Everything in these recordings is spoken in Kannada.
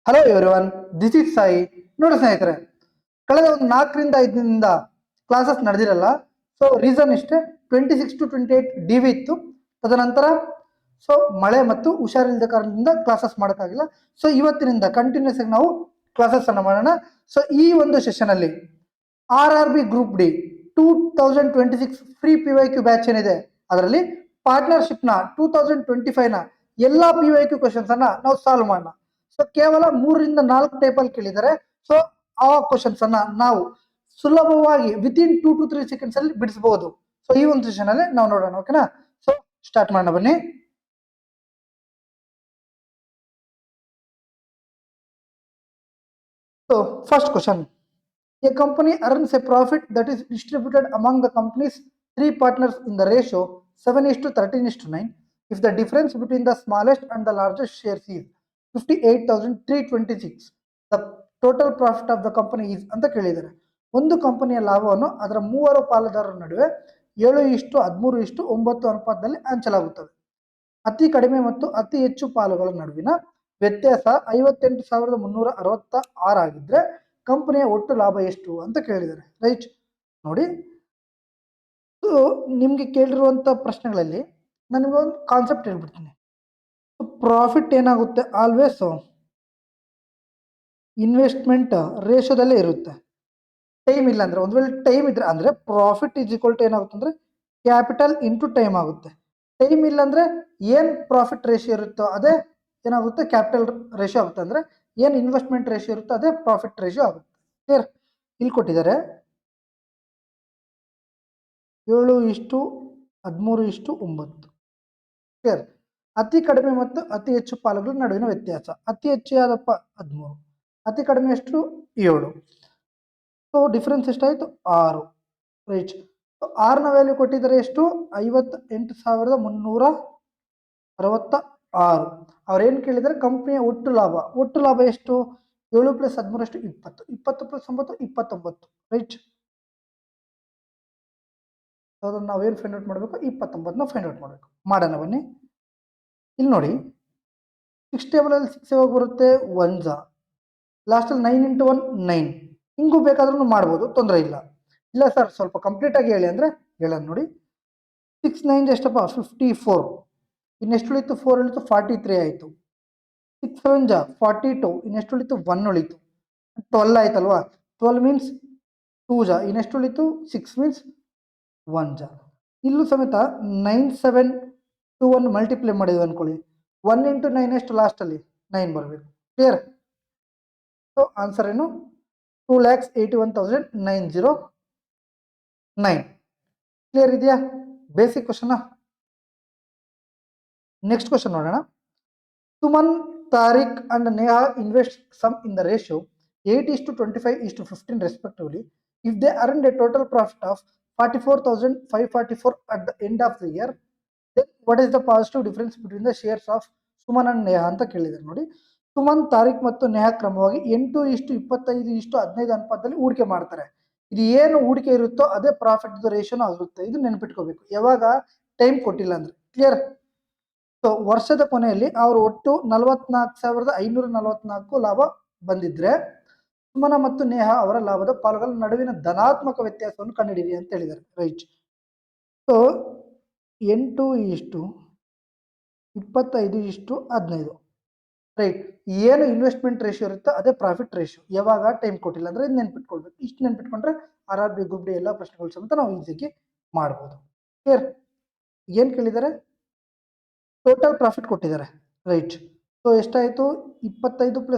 Hello everyone, this is Sai. ನೋಡಿ ಸ್ನೇಹಿತರೆ, ಕಳೆದ ಒಂದು 4 ರಿಂದ 5 ದಿನದಿಂದ ಕ್ಲಾಸಸ್ ನಡೆದಿರಲ್ಲ. ಸೊ ರೀಸನ್ ಇಷ್ಟೇ, 26 to 28 DV ಇತ್ತು. ತದನಂತರ ಸೊ ಮಳೆ ಮತ್ತು ಹುಷಾರಿಲ್ಲದ ಕಾರಣದಿಂದ ಕ್ಲಾಸಸ್ ಮಾಡೋಕ್ಕಾಗಿಲ್ಲ. ಸೊ ಇವತ್ತಿನಿಂದ ಕಂಟಿನ್ಯೂಸ್ ಆಗಿ ನಾವು ಕ್ಲಾಸಸ್ ಅನ್ನು ಮಾಡೋಣ. ಸೊ ಈ ಒಂದು ಸೆಷನ್ ಅಲ್ಲಿ RRB group D 2026 free PYQ batch ಏನಿದೆ, ಅದರಲ್ಲಿ ಪಾರ್ಟ್ನರ್ಶಿಪ್ ನ 2025 ನ ಎಲ್ಲಾ PYQ ಕ್ವಶನ್ಸ್ ಅನ್ನ ನಾವು ಸಾಲ್ವ್ ಮಾಡೋಣ. ಸೊ ಕೇವಲ 3 ರಿಂದ 4 ಟೈಪ್ ಅಲ್ಲಿ ಕೇಳಿದ್ದಾರೆ. ಸೊ ಆ ಕ್ವಶನ್ಸ್ ಅನ್ನ ನಾವು ಸುಲಭವಾಗಿ ವಿತಿನ್ 2 to 3 ಸೆಕೆಂಡ್ಸ್ ಅಲ್ಲಿ ಬಿಡಿಸಬಹುದು. ಸೊ ಈ ಒಂದು ಸೆಷನ್ ಅಲ್ಲಿ ನಾವು ನೋಡೋಣ. ಓಕೆನಾ? ಸೊ ಸ್ಟಾರ್ಟ್ ಮಾಡೋಣ ಬನ್ನಿ. So first question, a company earns a profit that is distributed among the company's 3 partners in the ratio 7:13:9 if the difference between the smallest and the largest shares is 58,326. The total profit of the company is ಅಂತ ಕೇಳಿದ್ದಾರೆ. ಒಂದು ಕಂಪನಿಯ ಲಾಭವನ್ನು ಅದರ 3 ಪಾಲುದಾರರ ನಡುವೆ 7:13:9 ಅನುಪಾತದಲ್ಲಿ ಹಂಚಲಾಗುತ್ತದೆ. ಅತಿ ಕಡಿಮೆ ಮತ್ತು ಅತಿ ಹೆಚ್ಚು ಪಾಲುಗಳ ನಡುವಿನ ವ್ಯತ್ಯಾಸ 58,366 ಆಗಿದ್ರೆ ಕಂಪನಿಯ ಒಟ್ಟು ಲಾಭ ಎಷ್ಟು ಅಂತ ಕೇಳಿದ್ದಾರೆ. ರೈಟ್, ನೋಡಿ, ನಿಮ್ಗೆ ಕೇಳಿರುವಂತ ಪ್ರಶ್ನೆಗಳಲ್ಲಿ ನನಗೊಂದು ಕಾನ್ಸೆಪ್ಟ್ ಹೇಳ್ಬಿಡ್ತೀನಿ. ಪ್ರಾಫಿಟ್ ಏನಾಗುತ್ತೆ, ಆಲ್ವೇಸ್ ಇನ್ವೆಸ್ಟ್ಮೆಂಟ್ ರೇಷೋದಲ್ಲೇ ಇರುತ್ತೆ. ಟೈಮ್ ಇಲ್ಲ ಅಂದ್ರೆ, ಒಂದ್ ವೇಳೆ ಟೈಮ್ ಇದ್ರೆ ಅಂದ್ರೆ ಪ್ರಾಫಿಟ್ ಈಸ್ ಈಕ್ವಲ್ ಟು ಏನಾಗುತ್ತೆ ಅಂದ್ರೆ ಕ್ಯಾಪಿಟಲ್ ಇಂಟು ಟೈಮ್ ಆಗುತ್ತೆ. ಟೈಮ್ ಇಲ್ಲ ಅಂದ್ರೆ ಏನ್ ಪ್ರಾಫಿಟ್ ರೇಷಿಯೋ ಇರುತ್ತೋ ಅದೇ ಏನಾಗುತ್ತೆ, ಕ್ಯಾಪಿಟಲ್ ರೇಷಿಯೋ ಆಗುತ್ತೆ. ಅಂದ್ರೆ ಏನ್ ಇನ್ವೆಸ್ಟ್ಮೆಂಟ್ ರೇಷಿಯೋ ಇರುತ್ತೋ ಅದೇ ಪ್ರಾಫಿಟ್ ರೇಷಿಯೋ ಆಗುತ್ತೆ. ಕ್ಲಿಯರ್? ಇಲ್ಲಿ ಕೊಟ್ಟಿದ್ದಾರೆ 7:13:9. ಕ್ಲಿಯರ್? ಅತಿ ಕಡಿಮೆ ಮತ್ತು ಅತಿ ಹೆಚ್ಚು ಪಾಲುಗಳ ನಡುವಿನ ವ್ಯತ್ಯಾಸ. ಅತಿ ಹೆಚ್ಚು ಯಾವ್ದಪ್ಪ? 13. ಅತಿ ಕಡಿಮೆ ಎಷ್ಟು? 7. ಸೊ ಡಿಫ್ರೆನ್ಸ್ ಎಷ್ಟಾಯ್ತು? 6. ರೈಟ್. ಆರ್ನ ವ್ಯಾಲ್ಯೂ ಕೊಟ್ಟಿದ್ದಾರೆ ಎಷ್ಟು? 58,366. ಅವ್ರೇನ್ ಕೇಳಿದರೆ ಕಂಪ್ನಿಯ ಒಟ್ಟು ಲಾಭ. ಒಟ್ಟು ಲಾಭ ಎಷ್ಟು? 7 + 13 ಎಷ್ಟು? 20. 20 + 9 29. ರೈಟ್. ಅದನ್ನ ನಾವೇನು ಫೈಂಡ್ ಔಟ್ ಮಾಡಬೇಕು? 29ನ ಫೈಂಡ್ ಔಟ್ ಮಾಡಬೇಕು. ಮಾಡೋಣ ಬನ್ನಿ. ಇಲ್ಲಿ ನೋಡಿ, 6 ಟೇಬಲ್ ಅಲ್ಲಿ 6 ಯಾವಾಗ ಬರುತ್ತೆ? 1 ಲಾಸ್ಟಲ್ಲಿ 9 × 1 9. ಹಿಂಗೂ ಬೇಕಾದ್ರೂ ಮಾಡ್ಬೋದು, ತೊಂದರೆ ಇಲ್ಲ. ಇಲ್ಲ ಸರ್ ಸ್ವಲ್ಪ ಕಂಪ್ಲೀಟ್ ಆಗಿ ಹೇಳಿ ಅಂದ್ರೆ ಹೇಳೋಣ ನೋಡಿ. 6 9 ಎಷ್ಟಪ್ಪ? 54. ಇನ್ನೆಷ್ಟು ಉಳಿತು? 4 ಉಳಿತು, 43 ಆಯಿತು. 6 7 42. ಇನ್ನೆಷ್ಟು ಉಳಿತು? 1 ಉಳಿತು. 12 ಆಯ್ತಲ್ವಾ? 12 ಮೀನ್ಸ್ 2 ಇನ್ನೆಷ್ಟು ಉಳಿತು? 6 ಮೀನ್ಸ್ 1 ಇಲ್ಲೂ ಸಮೇತ 9 7 2 1 ಮಲ್ಟಿಪ್ಲೈ ಮಾಡಿದ್ವಿ ಅನ್ಕೊಳ್ಳಿ. 1 × 9 ಎಷ್ಟು? ಲಾಸ್ಟಲ್ಲಿ 9 ಬರಬೇಕು. ಕ್ಲಿಯರ್? ಸೊ ಆನ್ಸರ್ ಏನು? 2,81,909. ಕ್ಲಿಯರ್ ಇದೆಯಾ? Basic question. ನೆಕ್ಸ್ಟ್ ಕ್ವಶನ್ ನೋಡೋಣ. Suman, Tariq and Neha invest sum in the ratio 8:25:15 respectively. If they earned a total profit of 44,544 at the end of the year, then what is the positive difference between the shares of Suman and Neha ಅಂತ ಕೇಳಿದ್ದಾರೆ. ನೋಡಿ, ಸುಮನ್, ತಾರಿಕ್ ಮತ್ತು ನೇಹಾ ಕ್ರಮವಾಗಿ 8:25:15 ಅನುಪಾತದಲ್ಲಿ ಹೂಡಿಕೆ ಮಾಡ್ತಾರೆ. ಇದು ಏನು ಹೂಡಿಕೆ ಇರುತ್ತೋ ಅದೇ ಪ್ರಾಫಿಟ್ ರೇಷಿಯೋನು ಆಗಿರುತ್ತೆ. ಇದು ನೆನ್ಪಿಟ್ಕೋಬೇಕು, ಯಾವಾಗ ಟೈಮ್ ಕೊಟ್ಟಿಲ್ಲ ಅಂದ್ರೆ. ಕ್ಲಿಯರ್? ಸೊ ವರ್ಷದ ಕೊನೆಯಲ್ಲಿ ಅವರು ಒಟ್ಟು 44,544 ಲಾಭ ಬಂದಿದ್ರೆ ಸುಮನ ಮತ್ತು ನೇಹಾ ಅವರ ಲಾಭದ ಪಾಲುಗಳ ನಡುವಿನ ಧನಾತ್ಮಕ ವ್ಯತ್ಯಾಸವನ್ನು ಕಂಡುಹಿಡಿಯಿರಿ ಅಂತ ಹೇಳಿದ್ದಾರೆ. ರೈಟ್. ಸೊ 8:25:15. ರೈಟ್. ಏನು ಇನ್ವೆಸ್ಟ್ಮೆಂಟ್ ರೇಷಿಯೋ ಇರುತ್ತೋ ಅದೇ ಪ್ರಾಫಿಟ್ ರೇಷಿಯೋ, ಯಾವಾಗ ಟೈಮ್ ಕೊಟ್ಟಿಲ್ಲ ಅಂದ್ರೆ ಇದು ನೆನ್ಪಿಟ್ಕೊಳ್ಬೇಕು. ಇಷ್ಟು ನೆನ್ಪಿಟ್ಕೊಂಡ್ರೆ RRB ಗ್ರೂಪ್ ಡಿ ಎಲ್ಲ ಪ್ರಶ್ನೆಗಳು ಸಮೇತ ನಾವು ಈಸಿಯಾಗಿ ಮಾಡ್ಬೋದು. ಕ್ಲಿಯರ್? ಏನ್ ಕೇಳಿದ್ದಾರೆ? ಟೋಟಲ್ ಪ್ರಾಫಿಟ್ ಕೊಟ್ಟಿದ್ದಾರೆ. ರೈಟ್. ಸೊ ಎಷ್ಟಾಯಿತು? 25 +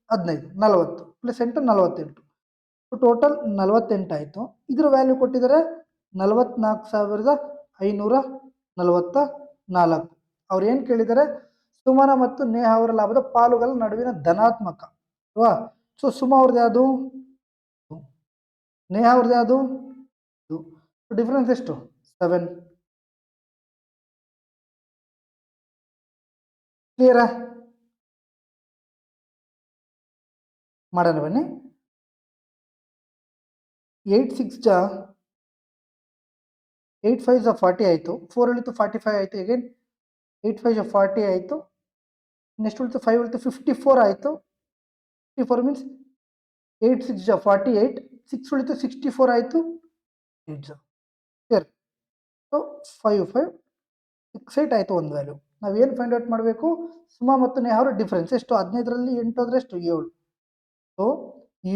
15 40 + 8 48. ಸೊ ಟೋಟಲ್ 48 ಆಯಿತು. ಇದ್ರ ವ್ಯಾಲ್ಯೂ ಕೊಟ್ಟಿದ್ದಾರೆ 44,544. ಅವ್ರು ಏನು ಕೇಳಿದ್ದಾರೆ? ಸುಮನ ಮತ್ತು ನೇಹಾ ಅವರ ಲಾಭದ ಪಾಲುಗಳ ನಡುವಿನ ಧನಾತ್ಮಕ ಅಲ್ವಾ? ಸೊ ಸುಮ ಅವ್ರದ್ದು ಯಾವುದು? ನೇಹಾ ಅವ್ರದ್ದು ಯಾವುದು? ಡಿಫ್ರೆನ್ಸ್ ಎಷ್ಟು? 7. ಕ್ಲಿಯರಾ? ಮಾಡೋಣ ಬನ್ನಿ. 8 6 8 5 40 ಆಯಿತು. 4 ಉಳಿತು 45 ಆಯಿತು. ಅಗೇನ್ 8 5 40 ಆಯಿತು. ನೆಕ್ಸ್ಟ್ ಉಳಿತು 5 ಉಳಿತು 54 ಆಯಿತು. 64 ಮೀನ್ಸ್ 8 6 ಜಾ 48, 6 ಉಳಿತು 64 ಆಯಿತು, 8 ಜಾ ಕ್ಲಿಯರ್. ಸೊ 5 5 6 8 ಆಯಿತು ಒಂದು ವ್ಯಾಲ್ಯೂ. ನಾವೇನು ಫೈಂಡ್ ಔಟ್ ಮಾಡಬೇಕು? ಸುಮ ಮತ್ತು ನೇಹಾರು ಡಿಫ್ರೆನ್ಸ್ ಎಷ್ಟು? 15ರಲ್ಲಿ 8 ಹೋದ್ರೆ ಎಷ್ಟು? 7. ಸೊ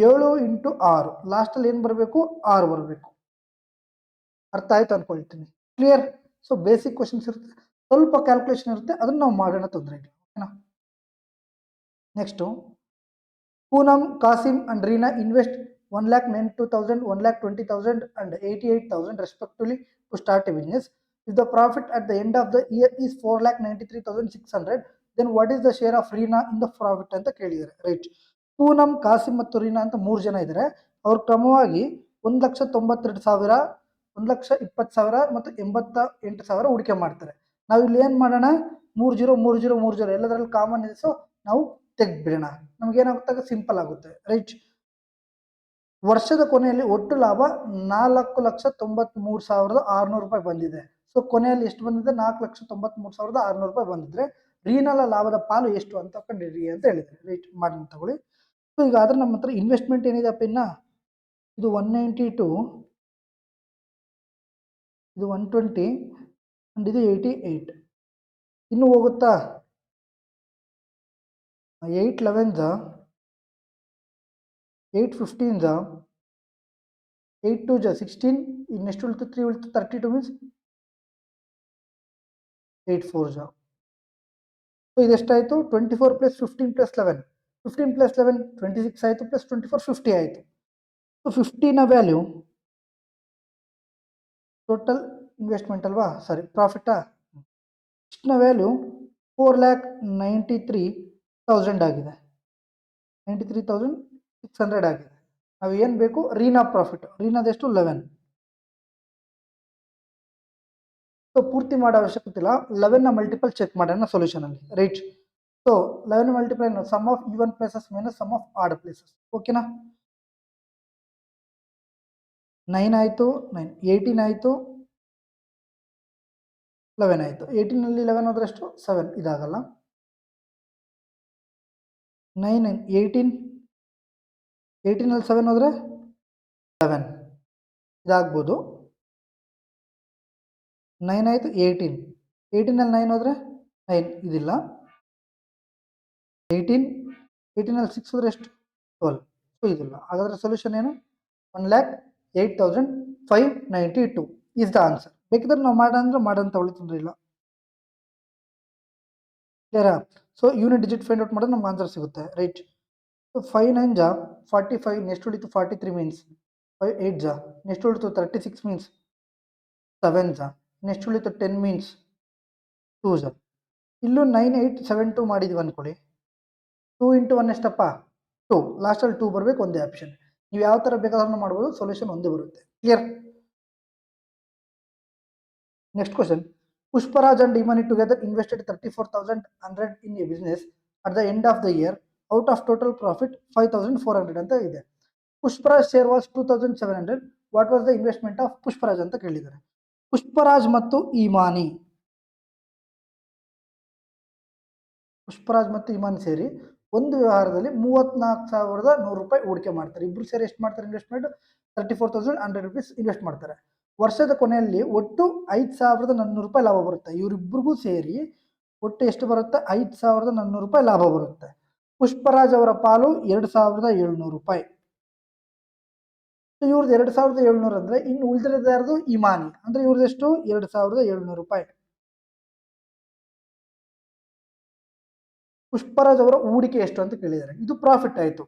7 ಇಂಟು 6 ಲಾಸ್ಟಲ್ಲಿ ಏನು ಬರಬೇಕು? 6 ಬರಬೇಕು. ಅರ್ಥ ಆಯ್ತು ಅನ್ಕೊಳ್ತೀನಿ. ಕ್ಲಿಯರ್. ಸೊ ಬೇಸಿಕ್ ಕ್ವಶನ್ಸ್ ಇರುತ್ತೆ, ಸ್ವಲ್ಪ ಕ್ಯಾಲ್ಕುಲೇಷನ್ ಇರುತ್ತೆ, ಅದನ್ನು ನಾವು ಮಾಡೋಣ, ತೊಂದರೆ ಇಲ್ಲ. ಓಕೆನಾ? Next Poonam, Kasim and Reena invest 1,92,000, 1,20,000 and 88,000 respectively to start a business. If the profit at the end of the year is 4,93,600, then what is the share of Reena in the profit ಅಂತ ಕೇಳಿದ್ದಾರೆ. ರೈಟ್. ಪೂನಮ್, ಕಾಸಿಮ್ ಮತ್ತು ರೀನಾ ಅಂತ 3 ಜನ ಇದ್ದಾರೆ. ಅವ್ರು ಕ್ರಮವಾಗಿ 1,92,000, 1,20,000 ಮತ್ತು 88,000 ಹೂಡಿಕೆ ಮಾಡ್ತಾರೆ. ನಾವು ಇಲ್ಲಿ ಏನು ಮಾಡೋಣ? 30 30 30 ಎಲ್ಲದರಲ್ಲಿ ಕಾಮನ್ ಇದೆ, ಸೊ ನಾವು ತೆಗೆದ್ಬಿಡೋಣ. ನಮಗೇನಾಗುತ್ತೆ? ಸಿಂಪಲ್ ಆಗುತ್ತೆ. ರೈಟ್. ವರ್ಷದ ಕೊನೆಯಲ್ಲಿ ಒಟ್ಟು ಲಾಭ 4,93,600 ರೂಪಾಯಿ ಬಂದಿದೆ. ಸೊ ಕೊನೆಯಲ್ಲಿ ಎಷ್ಟು ಬಂದಿದೆ? 4,93,600 ರೂಪಾಯಿ ಬಂದಿದ್ರೆ ರೀನಲ ಲಾಭದ ಪಾಲು ಎಷ್ಟು ಅಂತ ಕಂಡಿರಿ ಅಂತ ಹೇಳಿದ್ದಾರೆ. ರೈಟ್, ಮಾಡಿ ತಗೊಳ್ಳಿ. ಸೊ ಈಗ ಆದ್ರೆ ನಮ್ಮ ಹತ್ರ ಇನ್ವೆಸ್ಟ್ಮೆಂಟ್ ಏನಿದೆಪ್ಪ, ಇನ್ನ ಇದು 192, ಇದು 120 ಅಂಡ್ ಇದು 88. ಇನ್ನು ಹೋಗುತ್ತಾ? 8 11 8 15 8 2 16, ನೆಕ್ಸ್ಟ್ ಉಳಿತು 3 ಉಳಿತು 32 ಮೀನ್ಸ್ 8 4 ಸೊ ಇದೆಷ್ಟಾಯಿತು? 24 ಪ್ಲಸ್ 15 ಪ್ಲಸ್ 11, 15 ಪ್ಲಸ್ 11 26 ಆಯಿತು, ಪ್ಲಸ್ 24 50 ಆಯಿತು. ಸೊ 50ನ ವ್ಯಾಲ್ಯೂ ಟೋಟಲ್ ಇನ್ವೆಸ್ಟ್ಮೆಂಟ್ ಅಲ್ವಾ, ಸಾರಿ ಪ್ರಾಫಿಟಾ, ಇಷ್ಟನ ವ್ಯಾಲ್ಯೂ 4,93,000 ಆಗಿದೆ, 93,600 ಆಗಿದೆ. ನಾವು ಏನು ಬೇಕು? ರೀನಾ ಪ್ರಾಫಿಟ್. ರೀನಾದೆಷ್ಟು? 11. ಸೊ ಪೂರ್ತಿ ಮಾಡೋ ಅವಶ್ಯಕತೆ ಇಲ್ಲ, 11ನ ಮಲ್ಟಿಪಲ್ ಚೆಕ್ ಮಾಡೋಣ ಸೊಲ್ಯೂಷನಲ್ಲಿ. Right. So 11 multiple sum of even places minus sum of odd places. ಓಕೆನಾ? 9 ಆಯಿತು, 9 18 ಆಯಿತು, 11 ಆಯಿತು. 18ನಲ್ಲಿ 11 ಹೋದ್ರೆ ಎಷ್ಟು? 7. ಇದಾಗಲ್ಲ. 9 18, 18ನಲ್ಲಿ 7 ಹೋದ್ರೆ 11 ಇದಾಗ್ಬೋದು. 9 ಆಯಿತು, 18, 18ನಲ್ಲಿ 9 ಹೋದ್ರೆ 9 ಇದಿಲ್ಲ. 18, 18ನಲ್ಲಿ 6 ಹೋದ್ರೆ ಎಷ್ಟು? 12. ಸೊ ಇದಿಲ್ಲ. ಹಾಗಾದ್ರೆ ಸೊಲ್ಯೂಷನ್ ಏನು? 1,08,592 ಇಸ್ ದ ಆನ್ಸರ್. ಬೇಕಿದ್ರೆ ನಾವು ಮಾಡೋಣ ತಗೊಳ್ಳಿ, ತೊಂದರೆ ಇಲ್ಲ. ಕ್ಲಿಯರಾ? So unit digit find out ಮಾಡೋದು ನಮ್ಗೆ ಆನ್ಸರ್ ಸಿಗುತ್ತೆ. ರೈಟ್. ಸೊ 5 9 ಜಾ 45, ನೆಕ್ಸ್ಟ್ ಉಳಿತು 43 ಮೀನ್ಸ್ 5 8 ಜಾ, ನೆಕ್ಸ್ಟ್ ಉಳಿತು 36 ಮೀನ್ಸ್ 7 ಜಾ, ನೆಕ್ಸ್ಟ್ ಉಳಿತು 10 ಮೀನ್ಸ್ 2 ಜಾ. ಇಲ್ಲೂ 9 8 7 2 ಮಾಡಿದ್ವಿ ಅಂದ್ಕೊಳ್ಳಿ. 2 ಇಂಟು 1 ಎಷ್ಟಪ್ಪ? 2. ಲಾಸ್ಟಲ್ಲಿ 2 ಬರಬೇಕು, ಒಂದೇ ಆಪ್ಷನ್. ನೀವು ಯಾವ ಥರ ಬೇಕಾದ್ರೂ ಮಾಡ್ಬೋದು, ಸೊಲ್ಯೂಷನ್ ಒಂದೇ ಬರುತ್ತೆ. Clear? Next question. Pushparaj and Imani together invested 34,100 in a business at the end of the year. Out of total profit 5,400 ಅಂತ ಇದೆ. Pushparaj share was 2,700. What was the investment of Pushparaj ಅಂತ ಕೇಳಿದ್ದಾರೆ. ಪುಷ್ಪರಾಜ್ ಮತ್ತು ಇಮಾನಿ ಸೇರಿ ಒಂದು ವ್ಯವಹಾರದಲ್ಲಿ 34,100 ರೂಪಾಯಿ ಹೂಡಿಕೆ ಮಾಡ್ತಾರೆ. ಇಬ್ರು ಸೇರಿ ಎಷ್ಟು ಮಾಡ್ತಾರೆ ಇನ್ವೆಸ್ಟ್ಮೆಂಟ್? 34,100 ರೂಪೀಸ್ ಇನ್ವೆಸ್ಟ್ ಮಾಡ್ತಾರೆ. ವರ್ಷದ ಕೊನೆಯಲ್ಲಿ ಒಟ್ಟು 5,400 ರೂಪಾಯಿ ಲಾಭ ಬರುತ್ತೆ. ಇವರಿಬ್ಬರಿಗೂ ಸೇರಿ ಒಟ್ಟು ಎಷ್ಟು ಬರುತ್ತೆ? 5,400 ರೂಪಾಯಿ ಲಾಭ ಬರುತ್ತೆ. ಪುಷ್ಪರಾಜ್ ಅವರ ಪಾಲು 2,700 ರೂಪಾಯಿ. ಇವ್ರದ್ದು 2,700 ಅಂದ್ರೆ ಇನ್ನು ಉಳಿದಿರೋದು ಇಮಾನಿ ಅಂದ್ರೆ ಇವ್ರದ್ದು ಎಷ್ಟು? 2,700 ರೂಪಾಯಿ. ಪುಷ್ಪರಾಜ್ ಅವರ ಹೂಡಿಕೆ ಎಷ್ಟು ಅಂತ ಕೇಳಿದ್ದಾರೆ. ಇದು ಪ್ರಾಫಿಟ್ ಆಯಿತು.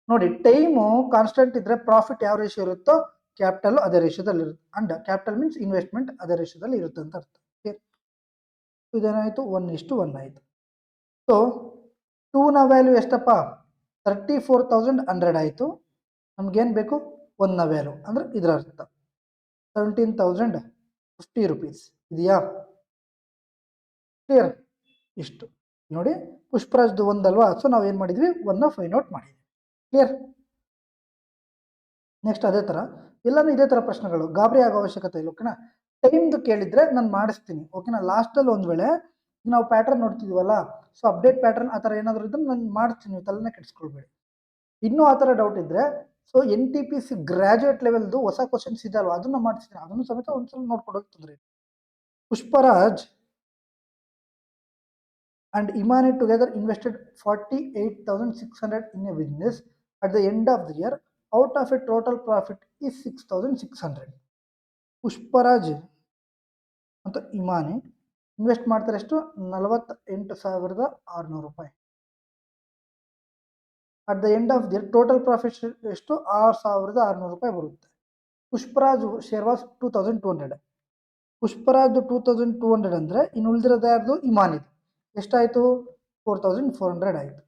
ನೋಡಿ, ಟೈಮು ಕಾನ್ಸ್ಟೆಂಟ್ ಇದ್ರೆ ಪ್ರಾಫಿಟ್ ಯಾವ ರೇಷಿಯೋ ಇರುತ್ತೋ ಕ್ಯಾಪಿಟಲ್ ಅದೇ ರೇಷಿಯೋದಲ್ಲಿ ಇರುತ್ತೆ. ಅಂಡ್ ಕ್ಯಾಪಿಟಲ್ ಮೀನ್ಸ್ ಇನ್ವೆಸ್ಟ್ಮೆಂಟ್ ಅದೇ ರೇಷಿಯೋದಲ್ಲಿ ಇರುತ್ತೆ ಅಂತ ಅರ್ಥ. ಇದೇನಾಯಿತು? 1:1 ಆಯಿತು. ಸೊ 2ನ ವ್ಯಾಲ್ಯೂ ಎಷ್ಟಪ್ಪ? 34,100 ಆಯಿತು. ನಮ್ಗೇನು ಬೇಕು? 1ನ ವ್ಯಾಲ್ಯೂ ಅಂದರೆ ಇದರ ಅರ್ಥ 17,050 ರೂಪೀಸ್ ಇದೆಯಾ? ಕ್ಲಿಯರ್? ಇಷ್ಟು ನೋಡಿ, ಪುಷ್ಪರಾಜ್ದು ಒಂದಲ್ವಾ, ಸೊ ನಾವು ಏನು ಮಾಡಿದ್ವಿ? 1ನ ಫೈಂಡ್ ಔಟ್ ಮಾಡಿದ್ವಿ. ಕ್ಲಿಯರ್? ನೆಕ್ಸ್ಟ್ ಅದೇ ಥರ ಎಲ್ಲನೂ ಇದೇ ಥರ ಪ್ರಶ್ನೆಗಳು, ಗಾಬರಿ ಆಗೋ ಅವಶ್ಯಕತೆ ಇಲ್ಲ. ಓಕೆನಾ? ಟೈಮ್ದು ಕೇಳಿದರೆ ನಾನು ಮಾಡಿಸ್ತೀನಿ. ಓಕೆನಾ? ಲಾಸ್ಟಲ್ಲಿ ಒಂದು ವೇಳೆ ಈಗ ನಾವು ಪ್ಯಾಟರ್ನ್ ನೋಡ್ತಿದ್ವಲ್ಲ, ಸೊ ಅಪ್ಡೇಟ್ ಪ್ಯಾಟರ್ನ್ ಆ ಥರ ಏನಾದರೂ ಇದ್ರೆ ನಾನು ಮಾಡ್ತೀನಿ, ನೀವು ತಲೆನೇ ಕೆಡಿಸ್ಕೊಳ್ಬೇಡಿ. ಇನ್ನೂ ಆ ಥರ ಡೌಟ್ ಇದ್ದರೆ ಸೊ NTPC ಗ್ರಾಜುಯೇಟ್ ಲೆವೆಲ್ದು ಹೊಸ ಕ್ವಶನ್ಸ್ ಇದೆ ಅಲ್ವಾ, ಅದನ್ನು ಮಾಡ್ತೀನಿ, ಅದನ್ನು ಸಮೇತ ಒಂದ್ಸಲ ನೋಡ್ಕೊಂಡು ಹೋಗಿ ತೊಂದರೆ. Pushparaj and Imani together invested 48,600 in a business at the end of the year. Out of a total profit is 6,600. Pushparaj ಮತ್ತು ಇಮಾನಿ ಇನ್ವೆಸ್ಟ್ ಮಾಡ್ತಾರೆ ಎಷ್ಟು, 48,600 ರೂಪಾಯಿ. At the end of the year total profit ಎಷ್ಟು, 6,600 ರೂಪಾಯಿ ಬರುತ್ತೆ. Pushparaj share was 2,200. ಪುಷ್ಪರಾಜ್ 2,200 ಅಂದರೆ ಇನ್ನು ಉಳಿದಿರೋದು ಯಾರ್ದು, ಇಮಾನಿದು ಎಷ್ಟಾಯಿತು, 4,400 ಆಯಿತು.